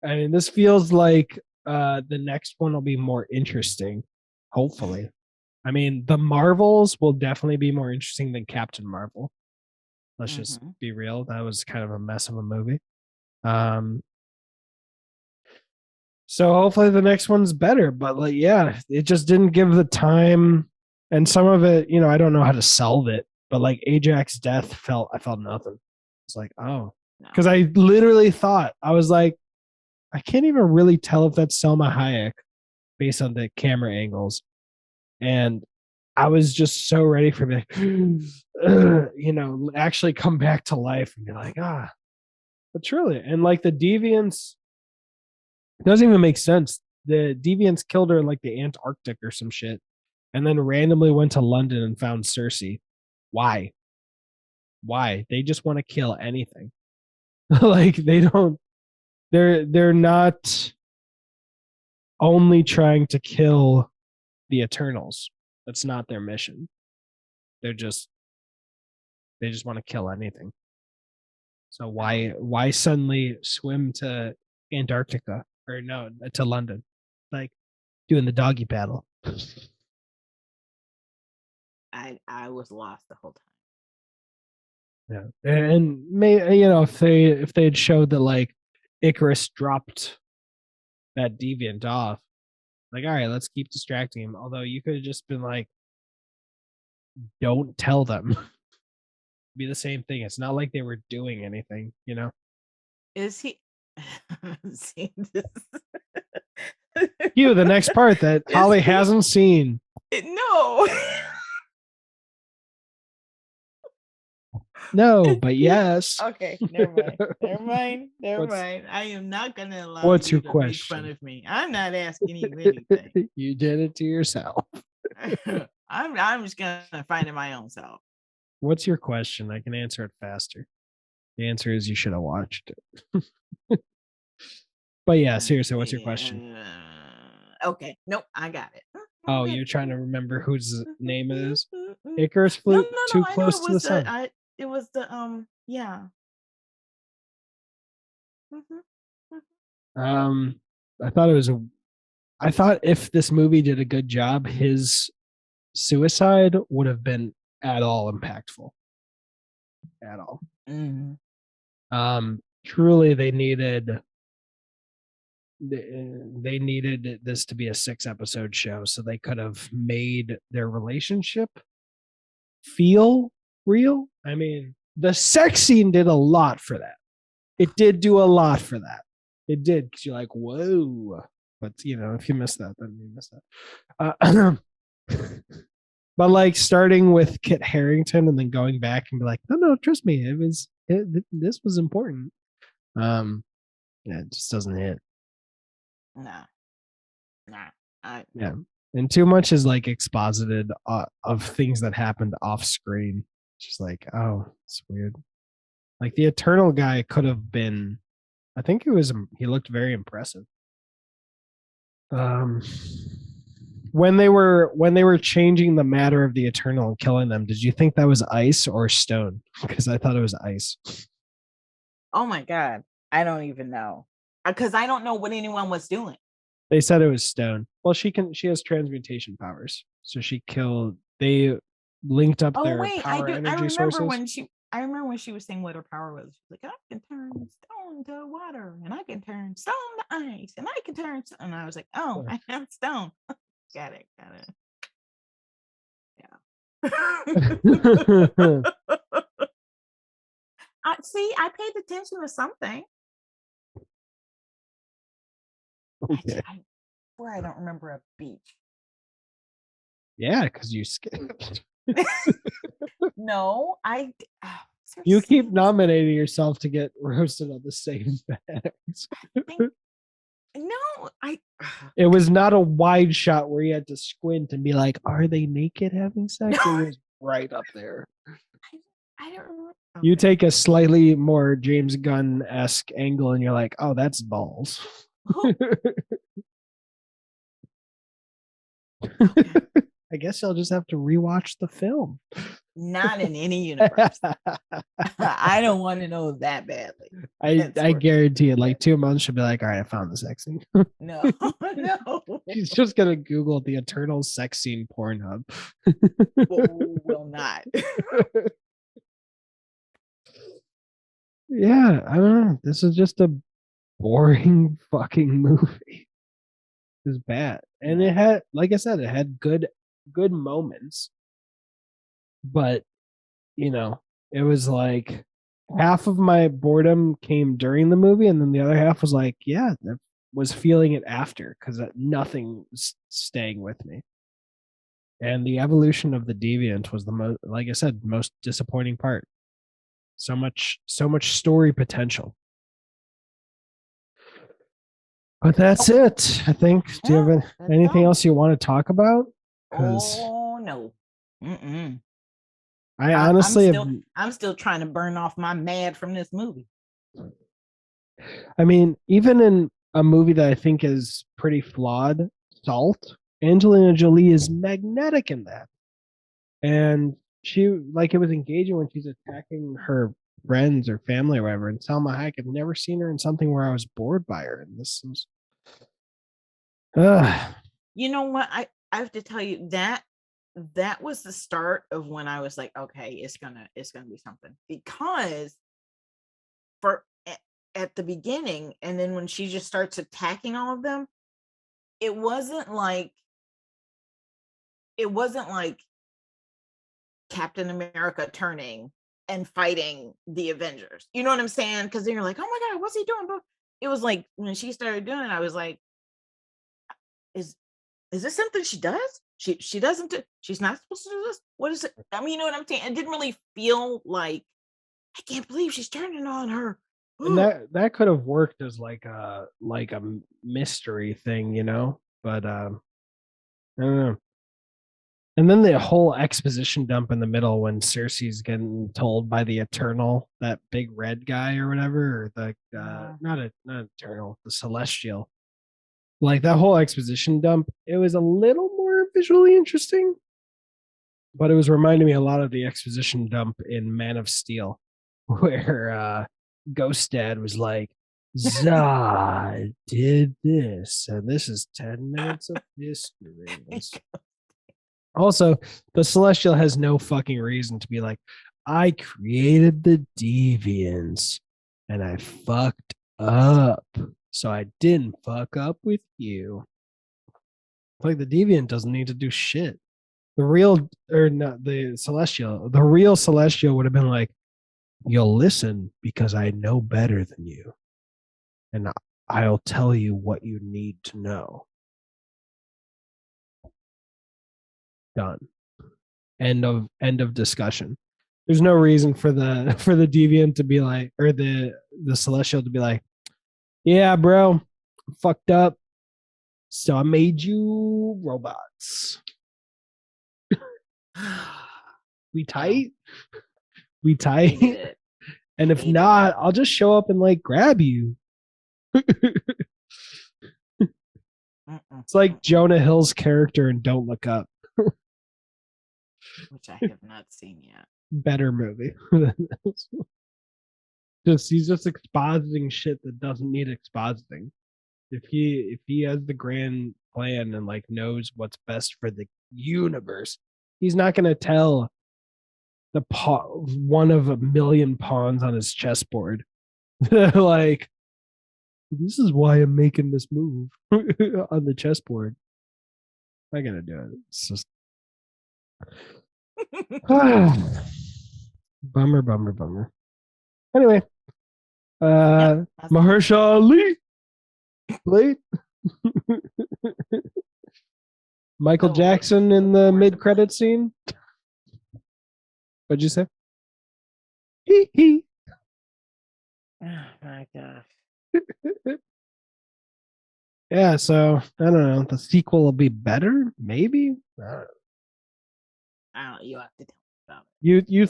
S1: I mean, this feels like the next one will be more interesting. Hopefully. I mean, the Marvels will definitely be more interesting than Captain Marvel. Let's just be real. That was kind of a mess of a movie. So hopefully the next one's better. But like, yeah, it just didn't give the time. And some of it, I don't know how to solve it. But like Ajax's death I felt nothing. It's like, oh. Because I literally thought, I was like, I can't even really tell if that's Selma Hayek based on the camera angles. And I was just so ready for me, actually come back to life and be like, but truly. And like the Deviants, it doesn't even make sense. The Deviants killed her in like the Antarctic or some shit and then randomly went to London and found Cersei. Why? They just want to kill anything. Like they're not only trying to kill the Eternals. That's not their mission. They just want to kill anything. So why suddenly swim to Antarctica or no, to London? Like doing the doggy paddle.
S3: I was lost the whole
S1: Yeah.
S3: time.
S1: And if they had showed that like Icarus dropped that deviant off, like, all right, let's keep distracting him. Although you could have just been like, don't tell them. Be the same thing. It's not like they were doing anything,
S3: Is he seeing this?
S1: The next part that Holly hasn't seen.
S3: No.
S1: No, but yes.
S3: Okay, never mind. I am not gonna allow
S1: what's
S3: you
S1: your
S3: to
S1: question?
S3: make fun of me. I'm not asking you anything.
S1: You did it to yourself.
S3: I'm just gonna find it my own self.
S1: What's your question? I can answer it faster. The answer is you should have watched it. But yeah, seriously, what's your question?
S3: Okay, nope, I got it.
S1: Oh, you're trying to remember whose name it is? Icarus flew too close to the sun.
S3: It was the yeah.
S1: I thought if this movie did a good job, his suicide would have been at all impactful. At all.
S3: Mm-hmm.
S1: Truly they needed this to be a 6-episode show so they could have made their relationship feel real. I mean, the sex scene did a lot for that. It did do a lot for that. It did, because you're like, whoa. But if you miss that, then you miss that. But like starting with Kit Harington and then going back and be like, no, trust me, this was important. It just doesn't hit.
S3: Nah.
S1: Yeah, and too much is like exposited of things that happened off screen. Just like, oh, it's weird. Like the Eternal guy could have been. I think he looked very impressive. When they were changing the matter of the Eternal and killing them, did you think that was ice or stone? Because I thought it was ice.
S3: Oh my God, I don't even know, because I don't know what anyone was doing.
S1: They said it was stone. Well, she has transmutation powers, so they linked up their power energy sources.
S3: I remember when she was saying what her power was. She's like, I can turn stone to water, and I can turn stone to ice, and I can turn. And I was like, oh, I have stone. Got it. Yeah. I paid attention to something.
S1: Okay.
S3: I don't remember a beach.
S1: Yeah, because you skipped.
S3: No,
S1: you keep nominating yourself to get roasted on the same bags.
S3: No,
S1: It was not a wide shot where you had to squint and be like, "Are they naked having sex?" No. It was right up there.
S3: I don't remember.
S1: Okay. You take a slightly more James Gunn-esque angle, and you're like, "Oh, that's balls." Okay. I guess I'll just have to rewatch the film.
S3: Not in any universe. I don't want to know that badly.
S1: I guarantee it. Like 2 months, she'll be like, "All right, I found the sex scene."
S3: No.
S1: She's just gonna Google the Eternal sex scene Pornhub.
S3: Will not.
S1: Yeah, I don't know. This is just a boring fucking movie. It was bad, and it had, like I said, it had good moments, but it was like half of my boredom came during the movie, and then the other half was like, yeah, I was feeling it after, because nothing was staying with me. And the evolution of the deviant was the most, like I said, most disappointing part. So much story potential. But that's it, I think. Do you have anything else you want to talk about?
S3: Oh no.
S1: I honestly
S3: I'm still trying to burn off my mad from this movie.
S1: I mean, even in a movie that I think is pretty flawed, Salt, Angelina Jolie is magnetic in that. And she, like, it was engaging when she's attacking her friends or family or whatever. And Salma Hayek, I've never seen her in something where I was bored by her. And this was
S3: you know what? I have to tell you that was the start of when I was like, okay, it's gonna be something, because at the beginning, and then when she just starts attacking all of them, it wasn't like Captain America turning and fighting the Avengers. You know what I'm saying? Because then you're like, oh my God, what's he doing? But it was like when she started doing it, I was like, is this something she does? She doesn't do, she's not supposed to do this? What is it? I mean, you know what I'm saying? It didn't really feel like, I can't believe she's turning on her.
S1: And that could have worked as like a mystery thing, but I don't know. And then the whole exposition dump in the middle when Cersei's getting told by the Eternal, that big red guy or whatever, or the not Eternal, the Celestial. Like that whole exposition dump, it was a little more visually interesting, but it was reminding me a lot of the exposition dump in Man of Steel, where Ghost Dad was like, Zod did this, and this is 10 minutes of history. Also, the Celestial has no fucking reason to be like, I created the deviants and I fucked up, so I didn't fuck up with you. Like, the deviant doesn't need to do shit. The real, or not the Celestial, the real Celestial would have been like, you'll listen because I know better than you. And I'll tell you what you need to know. Done. End of discussion. There's no reason for the deviant to be like, or the Celestial to be like, yeah, bro, fucked up. So I made you robots. We tight? We tight? And if not, I'll just show up and like grab you. It's like Jonah Hill's character in Don't Look Up.
S3: Which I have not seen yet.
S1: Better movie. He's just expositing shit that doesn't need expositing. If he has the grand plan and like knows what's best for the universe, he's not gonna tell the one of a million pawns on his chessboard. Like, this is why I'm making this move on the chessboard. I'm not gonna do it. It's just bummer. Anyway, Mahershala Ali, late. Michael Jackson in the mid-credit scene. What'd you say? Hee.
S3: Oh my gosh.
S1: Yeah, so I don't know. The sequel will be better, maybe.
S3: I don't. You have to tell me about it.
S1: You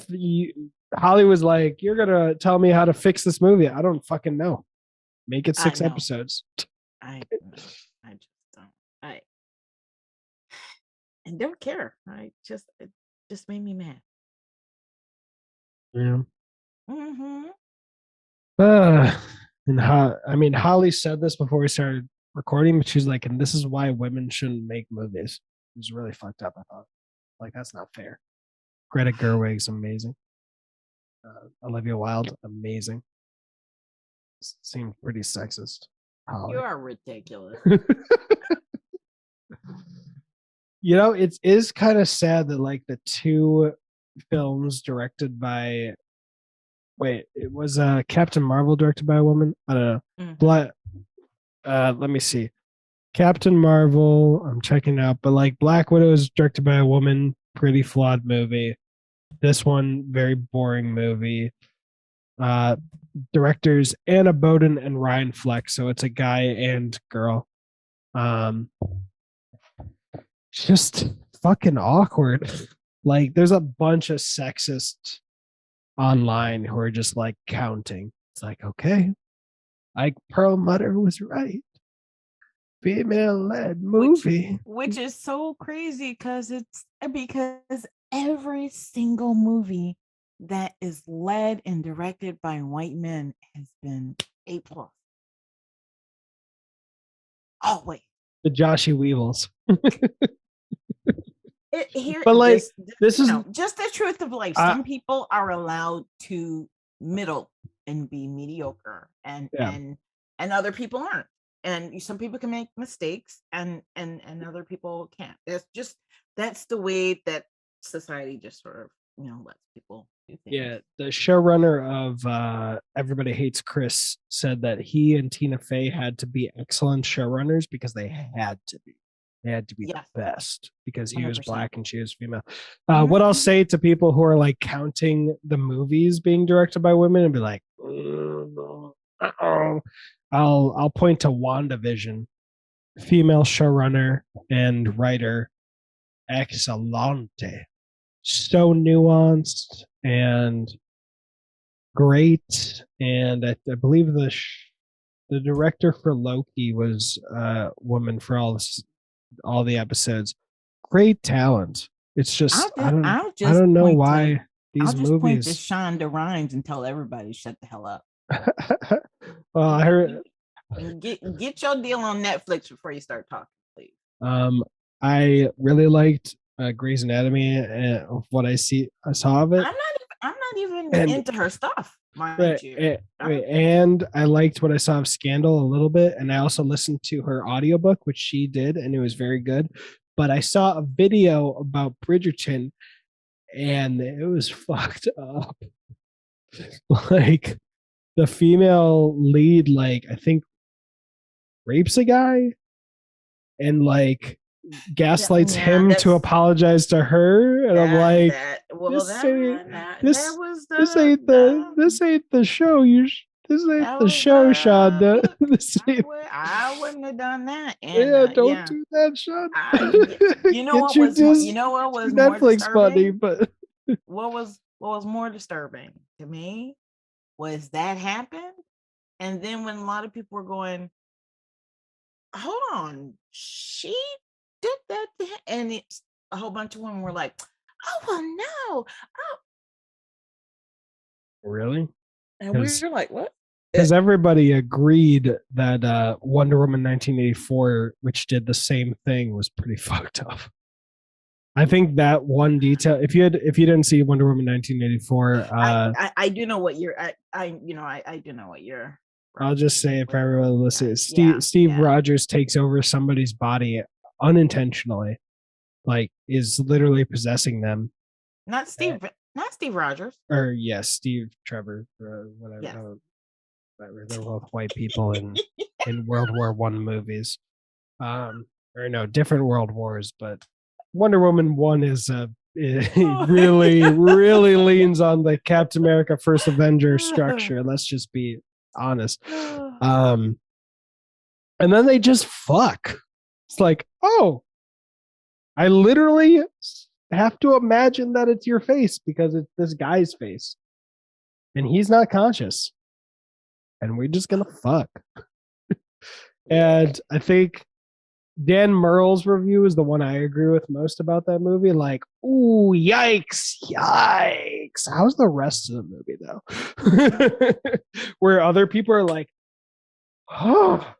S1: Hollywood's like, you're gonna tell me how to fix this movie. I don't fucking know. Make it 6 episodes.
S3: I just don't. And don't care. It just made me mad.
S1: Yeah.
S3: Mm-hmm.
S1: And Holly said this before we started recording, but she's like, and this is why women shouldn't make movies. It was really fucked up. I thought, like, that's not fair. Greta Gerwig's amazing. Olivia Wilde, amazing. Seemed pretty sexist. Holly.
S3: You are ridiculous.
S1: You know, it is kind of sad that like the 2 films directed by it was Captain Marvel directed by a woman? I don't know. Mm-hmm. Let me see. Captain Marvel, I'm checking out, but like Black Widow is directed by a woman, pretty flawed movie. This one, very boring movie. Directors Anna Boden and Ryan Fleck, so it's a guy and girl. Just fucking awkward. Like, there's a bunch of sexists online who are just like counting. It's like, okay, Ike Perlmutter was right. Female-led movie,
S3: which is so crazy because every single movie that is led and directed by white men has been A+. Oh wait,
S1: the Joshy Weevils.
S3: But like,
S1: this is
S3: just the truth of life. Some people are allowed to middle and be mediocre, and other people aren't. And some people can make mistakes, and other people can't. That's the way that society just sort of lets people do things.
S1: Yeah, the showrunner of Everybody Hates Chris said that he and Tina Fey had to be excellent showrunners because they had to be. They had to be the best because he 100%. Was black and she was female. What I'll say to people who are like counting the movies being directed by women and be like, I'll point to WandaVision, female showrunner and writer, excellente, so nuanced and great. And I believe the director for Loki was a woman for all the episodes. Great talent. It's just I don't know why these movies.
S3: I'll just point to Shonda Rhimes and tell everybody shut the hell up.
S1: Well, I heard.
S3: Get your deal on Netflix before you start talking, please.
S1: I really liked Grey's Anatomy and what I saw of it.
S3: I'm not even into her stuff, mind you.
S1: And I liked what I saw of Scandal a little bit, and I also listened to her audiobook, which she did, and it was very good. But I saw a video about Bridgerton, and it was fucked up. Like the female lead, like I think rapes a guy, and like gaslights him to apologize to her, and I'm like, this ain't the show. This ain't the show, Shonda.
S3: I wouldn't have done that.
S1: And, don't do that, Shonda.
S3: You know what was
S1: Netflix
S3: more
S1: funny, but
S3: what was more disturbing to me was that happened, and then when a lot of people were going, hold on, she did that to him, and it's a whole bunch of women were like, oh well, no, oh
S1: really,
S3: and we were like, what?
S1: Because everybody agreed that Wonder Woman 1984, which did the same thing, was pretty fucked up. I think that one detail, if you didn't see Wonder Woman 1984,
S3: I do know what you're. I do know what you're.
S1: I'll just say it for everyone listening. Steve Rogers takes over somebody's body unintentionally, like is literally possessing them.
S3: Not Steve Rogers.
S1: Or yes, Steve Trevor, whatever.
S3: Yes.
S1: They're both white people in World War I movies, or no, different World Wars. But Wonder Woman 1 is really leans on the Captain America First Avenger structure. Let's just be honest. And then they just fuck. It's like, oh, I literally have to imagine that it's your face because it's this guy's face, and he's not conscious. And we're just gonna fuck. And I think Dan Merle's review is the one I agree with most about that movie. Like, ooh, yikes. How's the rest of the movie though? Where other people are like, oh,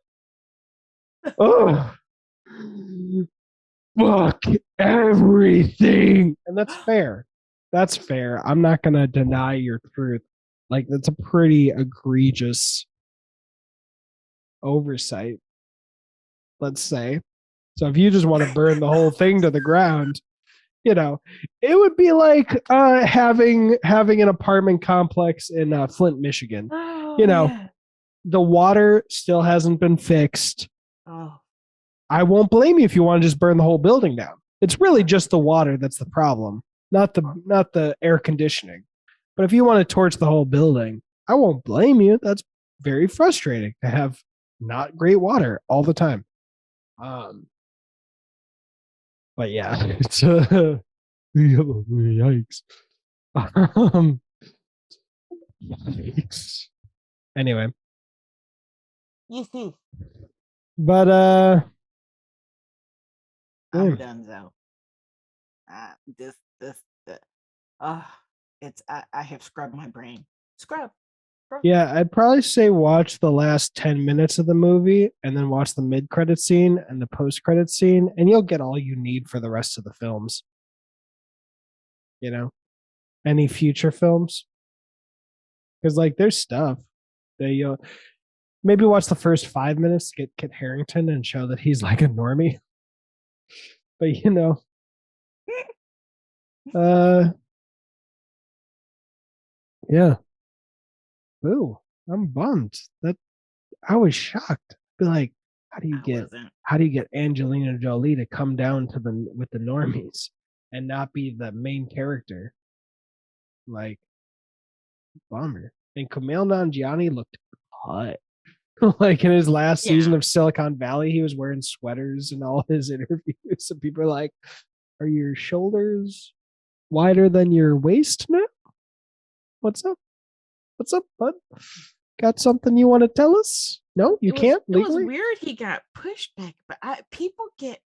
S1: fuck everything. And that's fair. I'm not gonna deny your truth. Like, that's a pretty egregious oversight, let's say. So if you just want to burn the whole thing to the ground, it would be like having an apartment complex in Flint, Michigan. The water still hasn't been fixed. I won't blame you if you want to just burn the whole building down. It's really just the water that's the problem, not the air conditioning. But if you want to torch the whole building, I won't blame you. That's very frustrating to have not great water all the time. But yeah, it's yikes. Yikes. Anyway. But
S3: I'm done though. I have scrubbed my brain. Scrub.
S1: Yeah, I'd probably say watch the last 10 minutes of the movie and then watch the mid-credit scene and the post-credit scene, and you'll get all you need for the rest of the films. Any future films? Because like there's stuff that maybe watch the first 5 minutes to get Kit Harington and show that he's like a normie. But yeah. Ooh, I'm bummed. That I was shocked. Be like, how do you get Angelina Jolie to come down with the normies and not be the main character? Like, bummer. And Kumail Nanjiani looked hot. Like in his last season of Silicon Valley, he was wearing sweaters in all his interviews. And people are like, are your shoulders wider than your waist now? What's up? What's up, bud? Got something you want to tell us? No, you can't legally?
S3: It was weird he got pushed back, but people get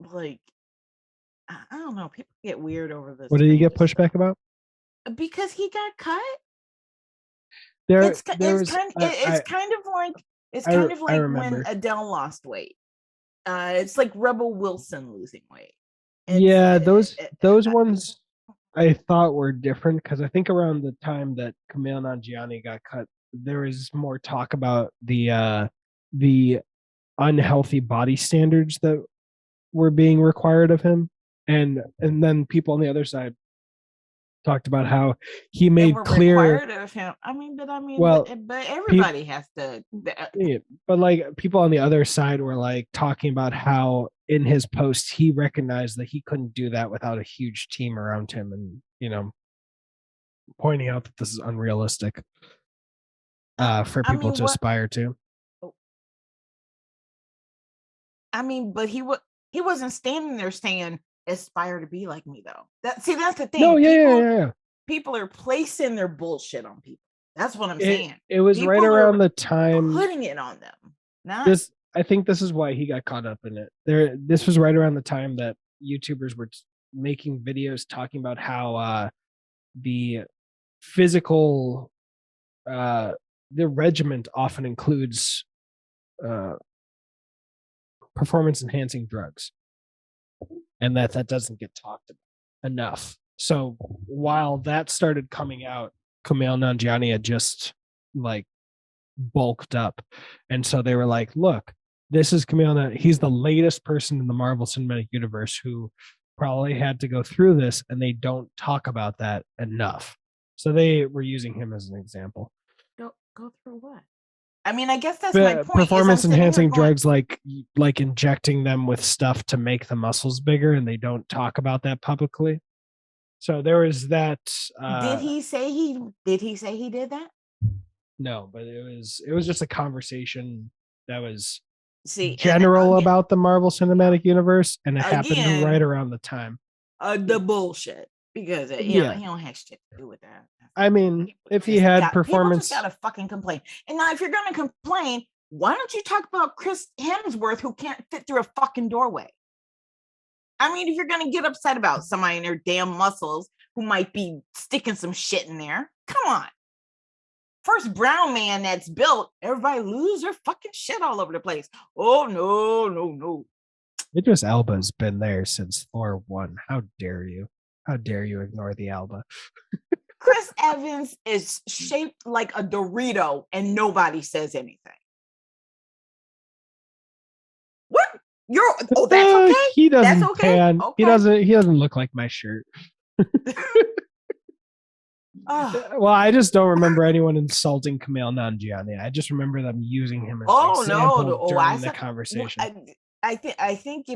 S3: like, I don't know, people get weird over this.
S1: What did he get pushed back about?
S3: Because he got cut. It's kind of like when Adele lost weight. It's like Rebel Wilson losing weight.
S1: Those ones I thought were different because I think around the time that Kumail Nanjiani got cut, there was more talk about the unhealthy body standards that were being required of him, and then people on the other side talked about how he made clear
S3: required of him. But everybody has to.
S1: But like people on the other side were like talking about how in his post he recognized that he couldn't do that without a huge team around him, and pointing out that this is unrealistic for people to aspire to.
S3: But he wasn't standing there saying aspire to be like me though. That's the thing.
S1: No, yeah.
S3: People are placing their bullshit on people. That's what I'm saying.
S1: It was people right around the time
S3: putting it on them.
S1: I think this is why he got caught up in it. This was right around the time that YouTubers were making videos talking about how the physical the regiment often includes performance enhancing drugs, and that doesn't get talked about enough. So while that started coming out, Kumail Nanjiani had just like bulked up, and so they were like, look, this is Kumail. He's the latest person in the Marvel Cinematic Universe who probably had to go through this, and they don't talk about that enough. So they were using him as an example.
S3: Go through what? I guess that's my point.
S1: Performance enhancing drugs, like injecting them with stuff to make the muscles bigger, and they don't talk about that publicly. So there was that.
S3: Did he say he did that?
S1: No, but it was just a conversation that was general about the Marvel Cinematic Universe, and it happened right around the time.
S3: The bullshit, because he don't have shit to do with that.
S1: If he had performance,
S3: people just gotta fucking complain. And now, if you're gonna complain, why don't you talk about Chris Hemsworth, who can't fit through a fucking doorway? If you're gonna get upset about somebody and their damn muscles who might be sticking some shit in there, come on. First brown man that's built, everybody lose their fucking shit all over the place. Oh no.
S1: Idris Elba's been there since Thor 1. How dare you? How dare you ignore the Elba?
S3: Chris Evans is shaped like a Dorito and nobody says anything. What? That's okay?
S1: He doesn't
S3: that's okay?
S1: pan. Okay. He doesn't look like my shirt. Well, I just don't remember anyone insulting Kumail Nanjiani. I just remember them using him as an example during the conversation.
S3: I think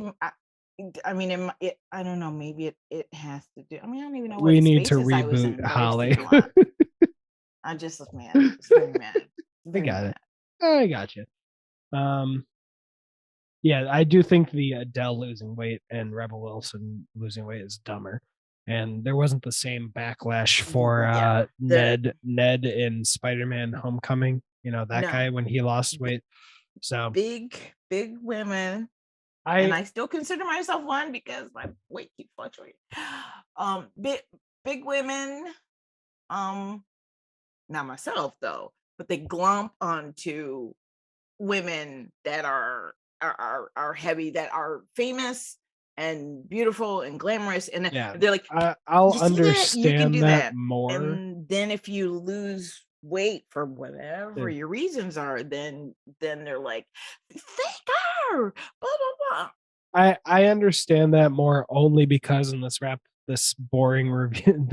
S3: I don't know. Maybe it has to do. I don't even know. What
S1: we need to reboot Holly.
S3: I just was mad. Very mad.
S1: I got it. I got you. Yeah, I do think the Adele losing weight and Rebel Wilson losing weight is dumber. And there wasn't the same backlash for Ned in Spiderman Homecoming. Guy when he lost weight. So
S3: big women. And I still consider myself one because my weight keeps fluctuating. Big women, not myself though, but they glomp onto women that are heavy, that are famous and beautiful and glamorous, and they're like,
S1: I'll understand that more.
S3: And then if you lose weight for whatever your reasons are, then they're like, blah blah blah.
S1: I understand that more only because in this boring review,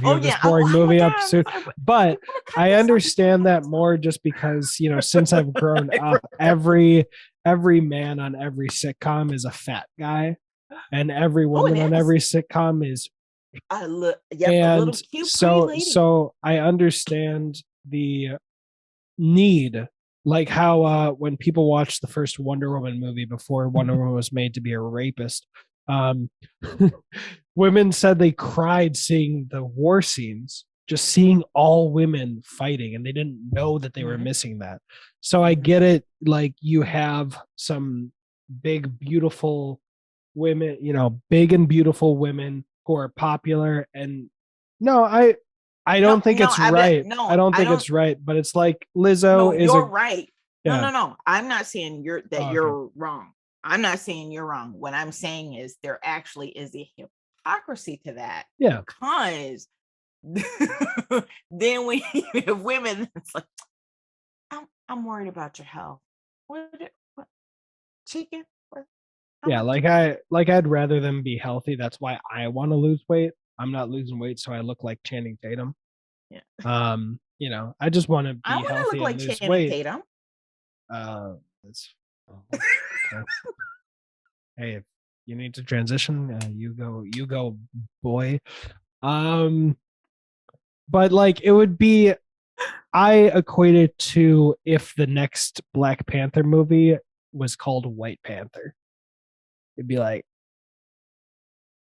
S1: of this boring movie episode. But I understand that more just because since I've grown up, every man on every sitcom is a fat guy, and every woman on every sitcom is.
S3: A little cute,
S1: so I understand the need, like how when people watched the first Wonder Woman movie before Wonder Woman was made to be a rapist, women said they cried seeing the war scenes, just seeing all women fighting, and they didn't know that they were missing that. So I get it, like you have some big beautiful women, big and beautiful women who are popular, and no, I don't think it's right. I don't think it's right, but it's like Lizzo is.
S3: You're right. Yeah. No. I'm not saying you're wrong. I'm not saying you're wrong. What I'm saying is there actually is a hypocrisy to that.
S1: Yeah.
S3: Because then when you have women, it's like, I'm worried about your health. What chicken?
S1: Yeah, I'd rather them be healthy. That's why I want to lose weight. I'm not losing weight so I look like Channing Tatum.
S3: Yeah.
S1: I just want to be healthy
S3: look
S1: and
S3: like
S1: lose
S3: Channing
S1: weight.
S3: Tatum.
S1: Okay. Hey, if you need to transition, you go, boy. But like it would be, I equate it to if the next Black Panther movie was called White Panther. It'd be like,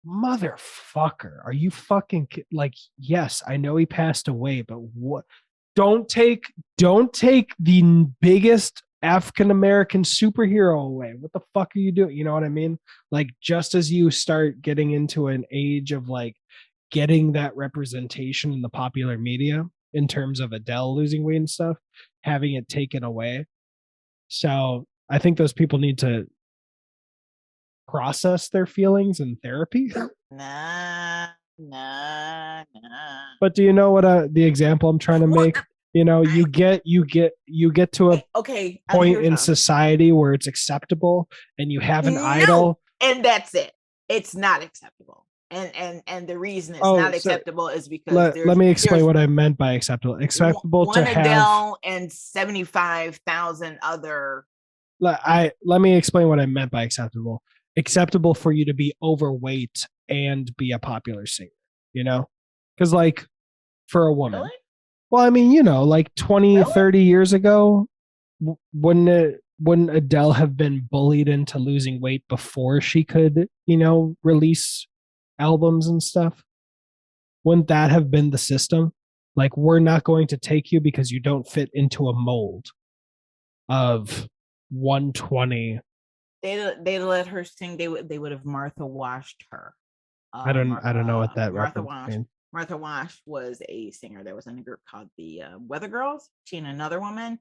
S1: motherfucker, are you fucking like, yes, I know he passed away, but what? Don't take the biggest African American superhero away. What the fuck are you doing? You know what I mean? Like, just as you start getting into an age of like getting that representation in the popular media in terms of Adele losing weight and stuff, having it taken away. So I think those people need to process their feelings in therapy.
S3: Nah.
S1: But do you know what the example I'm trying to make? You know, you get to a point in society where it's acceptable, and you have an idol,
S3: and that's it. It's not acceptable, and the reason it's not acceptable is because
S1: let me explain what I meant by acceptable. Acceptable to have
S3: Adele and 75,000 other.
S1: Let me explain what I meant by acceptable. Acceptable for you to be overweight and be a popular singer, you know? Because like for a woman,
S3: really?
S1: Well, I mean, you know, like 20, 30 years ago, wouldn't Adele have been bullied into losing weight before she could, you know, release albums and stuff? Wouldn't that have been the system? Like, we're not going to take you because you don't fit into a mold of 120.
S3: They let her sing. They would have Martha washed her.
S1: I don't know what that reference means.
S3: Martha Wash was a singer that was in a group called the Weather Girls. She and another woman,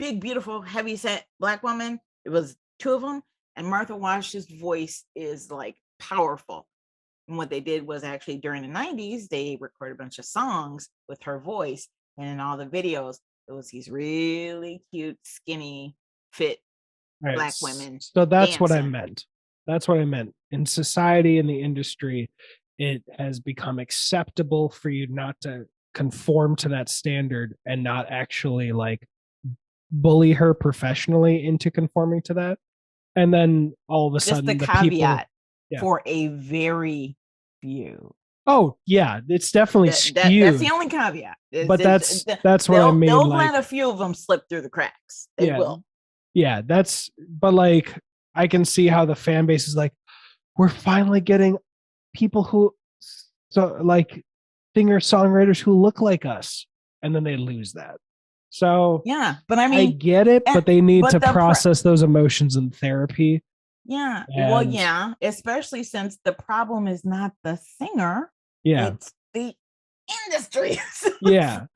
S3: big, beautiful, heavy set Black woman. It was two of them. And Martha Wash's voice is like powerful. And what they did was actually during the 90s, they recorded a bunch of songs with her voice. And in all the videos, it was these really cute, skinny, fit Black women.
S1: So that's dancing. What I meant. That's what I meant. In society, in the industry, it has become acceptable for you not to conform to that standard and not actually like bully her professionally into conforming to that. And then all of a sudden,
S3: the caveat for a very few.
S1: Oh yeah, it's definitely skewed.
S3: That's the only caveat.
S1: But that's what I mean.
S3: They'll let a few of them slip through the cracks. They will.
S1: Yeah, but like I can see how the fan base is like, we're finally getting people who like singer-songwriters who look like us, and then they lose that. So
S3: yeah, but I mean,
S1: I get it, but they need to process those emotions in therapy.
S3: Yeah, well, yeah, especially since the problem is not the singer.
S1: Yeah,
S3: it's the industry.
S1: Yeah.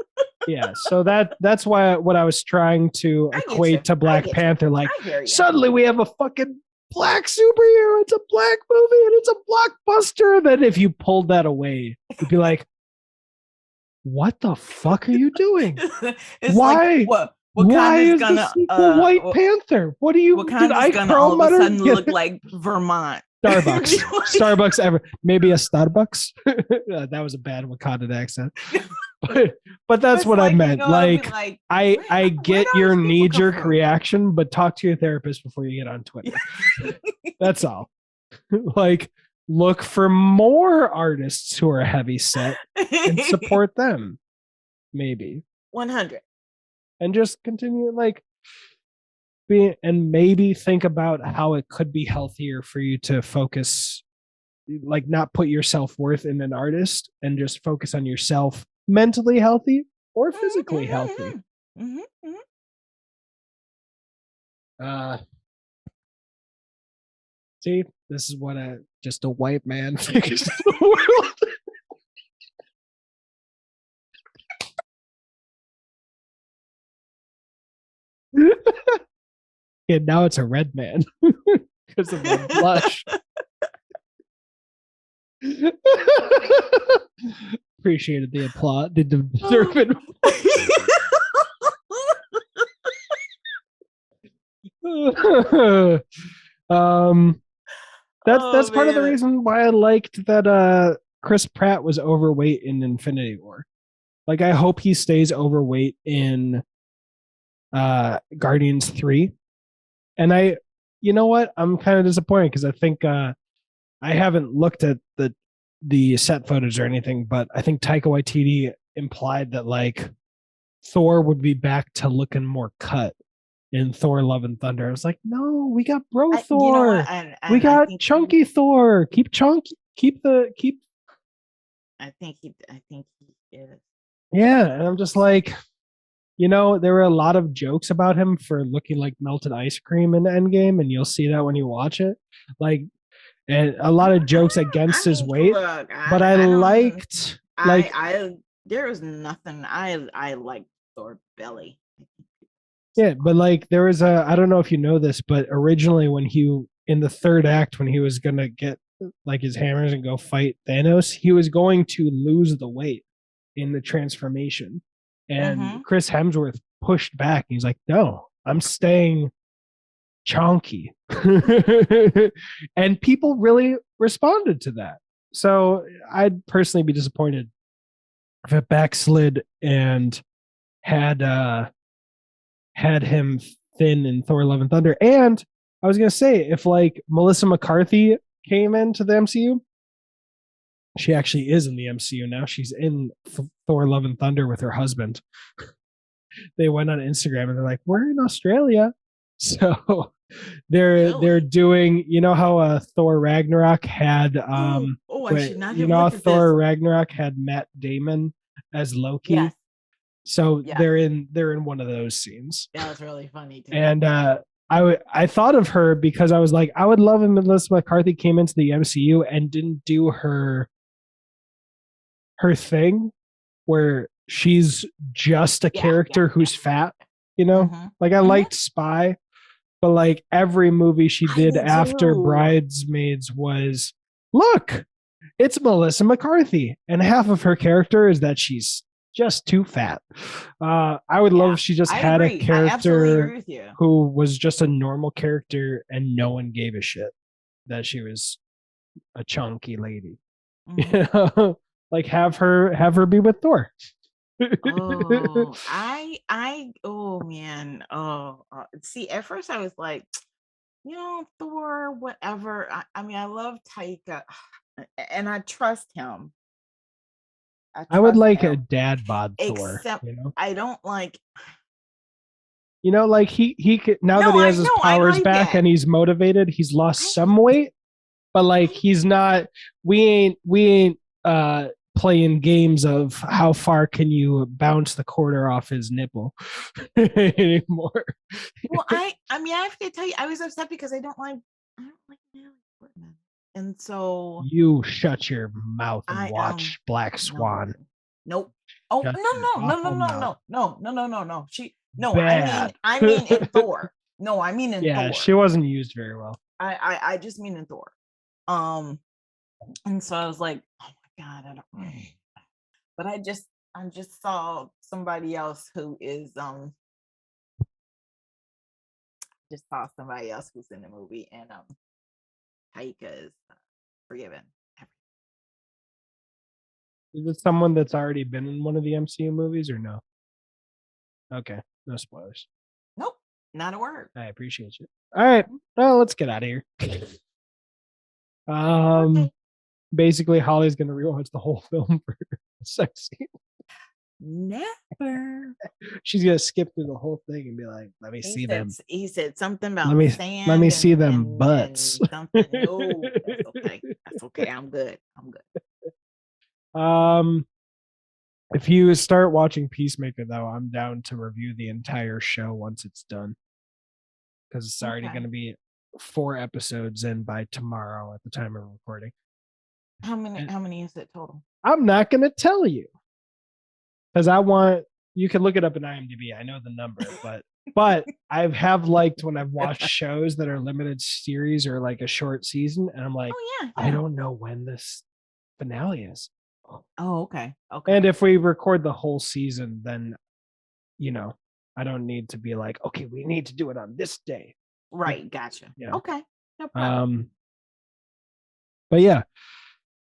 S1: So that's why what I was trying to equate to Black Panther. Like suddenly we have a fucking Black superhero. It's a Black movie and it's a blockbuster. Then if you pulled that away, you'd be like, "What the fuck are you doing? Why?
S3: Like,
S1: why is the sequel White Panther? What do you?
S3: Wakanda's gonna all of a sudden look like Vermont.
S1: Starbucks ever. Maybe a Starbucks. That was a bad Wakanda accent. But that's what I meant. I get your knee-jerk reaction, but talk to your therapist before you get on Twitter. That's all. Like, look for more artists who are heavy set and support them. Maybe
S3: 100.
S1: And just continue and maybe think about how it could be healthier for you to focus, like not put your self-worth in an artist and just focus on yourself, mentally healthy or physically healthy. See, this is what just a white man thinks of the world. And now it's a red man because of the blush. Appreciated the applause. Did deserve it. That's part of the reason why I liked that Chris Pratt was overweight in Infinity War. Like, I hope he stays overweight in Guardians 3. And you know what? I'm kind of disappointed because I think I haven't looked at the set footage or anything, but I think Taika Waititi implied that like Thor would be back to looking more cut in Thor: Love and Thunder. I was like, no, we got Thor. You know, we got chunky Thor. Keep chunky. Keep.
S3: I think he is.
S1: Yeah, and I'm just like, you know, there were a lot of jokes about him for looking like melted ice cream in Endgame, and you'll see that when you watch it. Like, and a lot of jokes against his weight. Look, but I liked
S3: there was nothing. I like Thor belly.
S1: Yeah, but like there was I don't know if you know this, but originally when he in the third act when he was gonna get like his hammers and go fight Thanos, he was going to lose the weight in the transformation. And Chris Hemsworth pushed back. He's like, no, I'm staying chonky. And people really responded to that. So I'd personally be disappointed if it backslid and had him thin in Thor: Love and Thunder. And I was gonna say, if like Melissa McCarthy came into the MCU, she actually is in the MCU now. She's in Thor: Love and Thunder with her husband. They went on Instagram and they're like, "We're in Australia," so they're doing. You know how Thor Ragnarok had Thor Ragnarok had Matt Damon as Loki.
S3: Yes.
S1: So they're in one of those scenes.
S3: That was really funny too.
S1: And I thought of her because I was like, I would love if Melissa McCarthy came into the MCU and didn't do her thing where she's just a character who's fat, you know? Like I liked Spy, but like every movie she did after Bridesmaids was, look, it's Melissa McCarthy. And half of her character is that she's just too fat. I would love if she just had a character who was just a normal character and no one gave a shit that she was a chunky lady. You know? Like have her be with Thor.
S3: See, at first I was like, you know, Thor, whatever. I mean, I love Taika and I trust him.
S1: I would like a dad bod Thor.
S3: Except
S1: you know?
S3: I don't like.
S1: You know, like he could now that he has his powers back and he's motivated, he's lost some weight, but like he's not. We ain't playing games of how far can you bounce the quarter off his nipple anymore.
S3: Well, I mean, I have to tell you, I was upset because I don't like Natalie Portman. And so
S1: you shut your mouth and watch Black Swan.
S3: Nope. Oh, no. I mean in Thor. No, I mean in Thor.
S1: Yeah, she wasn't used very well.
S3: I just mean in Thor. And so I was like, oh my God, I don't. But I just saw somebody else who is just saw somebody else who's in the movie, and Taika is forgiven.
S1: Is it someone that's already been in one of the MCU movies or no? Okay, no spoilers.
S3: Nope, not a word.
S1: I appreciate you. All right, well, let's get out of here. Okay. Basically, Holly's gonna rewatch the whole film for sex scene.
S3: Never.
S1: She's gonna skip through the whole thing and be like, "Let me see them."
S3: He said something about sand.
S1: Let me see them butts.
S3: Something. No, that's okay. That's okay. I'm good.
S1: If you start watching Peacemaker, though, I'm down to review the entire show once it's done, because it's already going to be 4 episodes in by tomorrow at the time of recording.
S3: How many is it total?
S1: I'm not going to tell you, because you can look it up in IMDb. I know the number, but But I have liked when I've watched shows that are limited series or like a short season, and I'm like,
S3: oh, yeah.
S1: I don't know when this finale is.
S3: Oh, okay. Okay.
S1: And if we record the whole season, then, I don't need to be like, okay, we need to do it on this day.
S3: Right. Gotcha.
S1: Yeah.
S3: Okay. No problem.
S1: But yeah,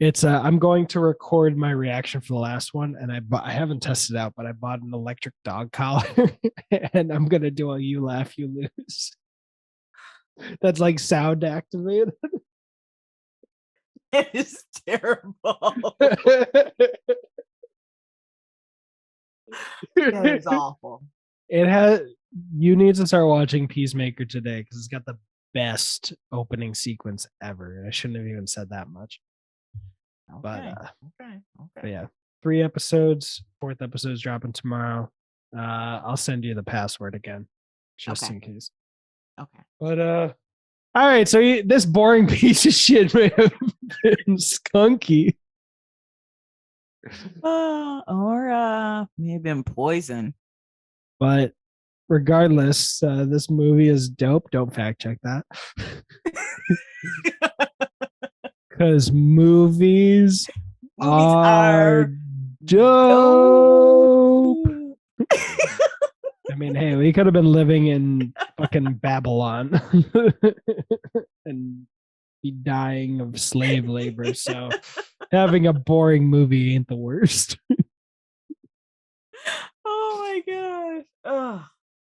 S1: it's I'm going to record my reaction for the last one, and I haven't tested it out, but I bought an electric dog collar, and I'm gonna do a "you laugh, you lose." That's like sound activated.
S3: It is terrible. That is awful.
S1: You need to start watching Peacemaker today because it's got the best opening sequence ever. I shouldn't have even said that much.
S3: Okay.
S1: But yeah, 3 episodes. 4th episode's dropping tomorrow. I'll send you the password again, just in case.
S3: Okay.
S1: But all right. So this boring piece of shit may have been Skunky,
S3: or may have been Poison.
S1: but regardless, this movie is dope. Don't fact check that. Because movies are dope. I mean, hey, we could have been living in fucking Babylon and be dying of slave labor. So having a boring movie ain't the worst.
S3: Oh my gosh. Oh.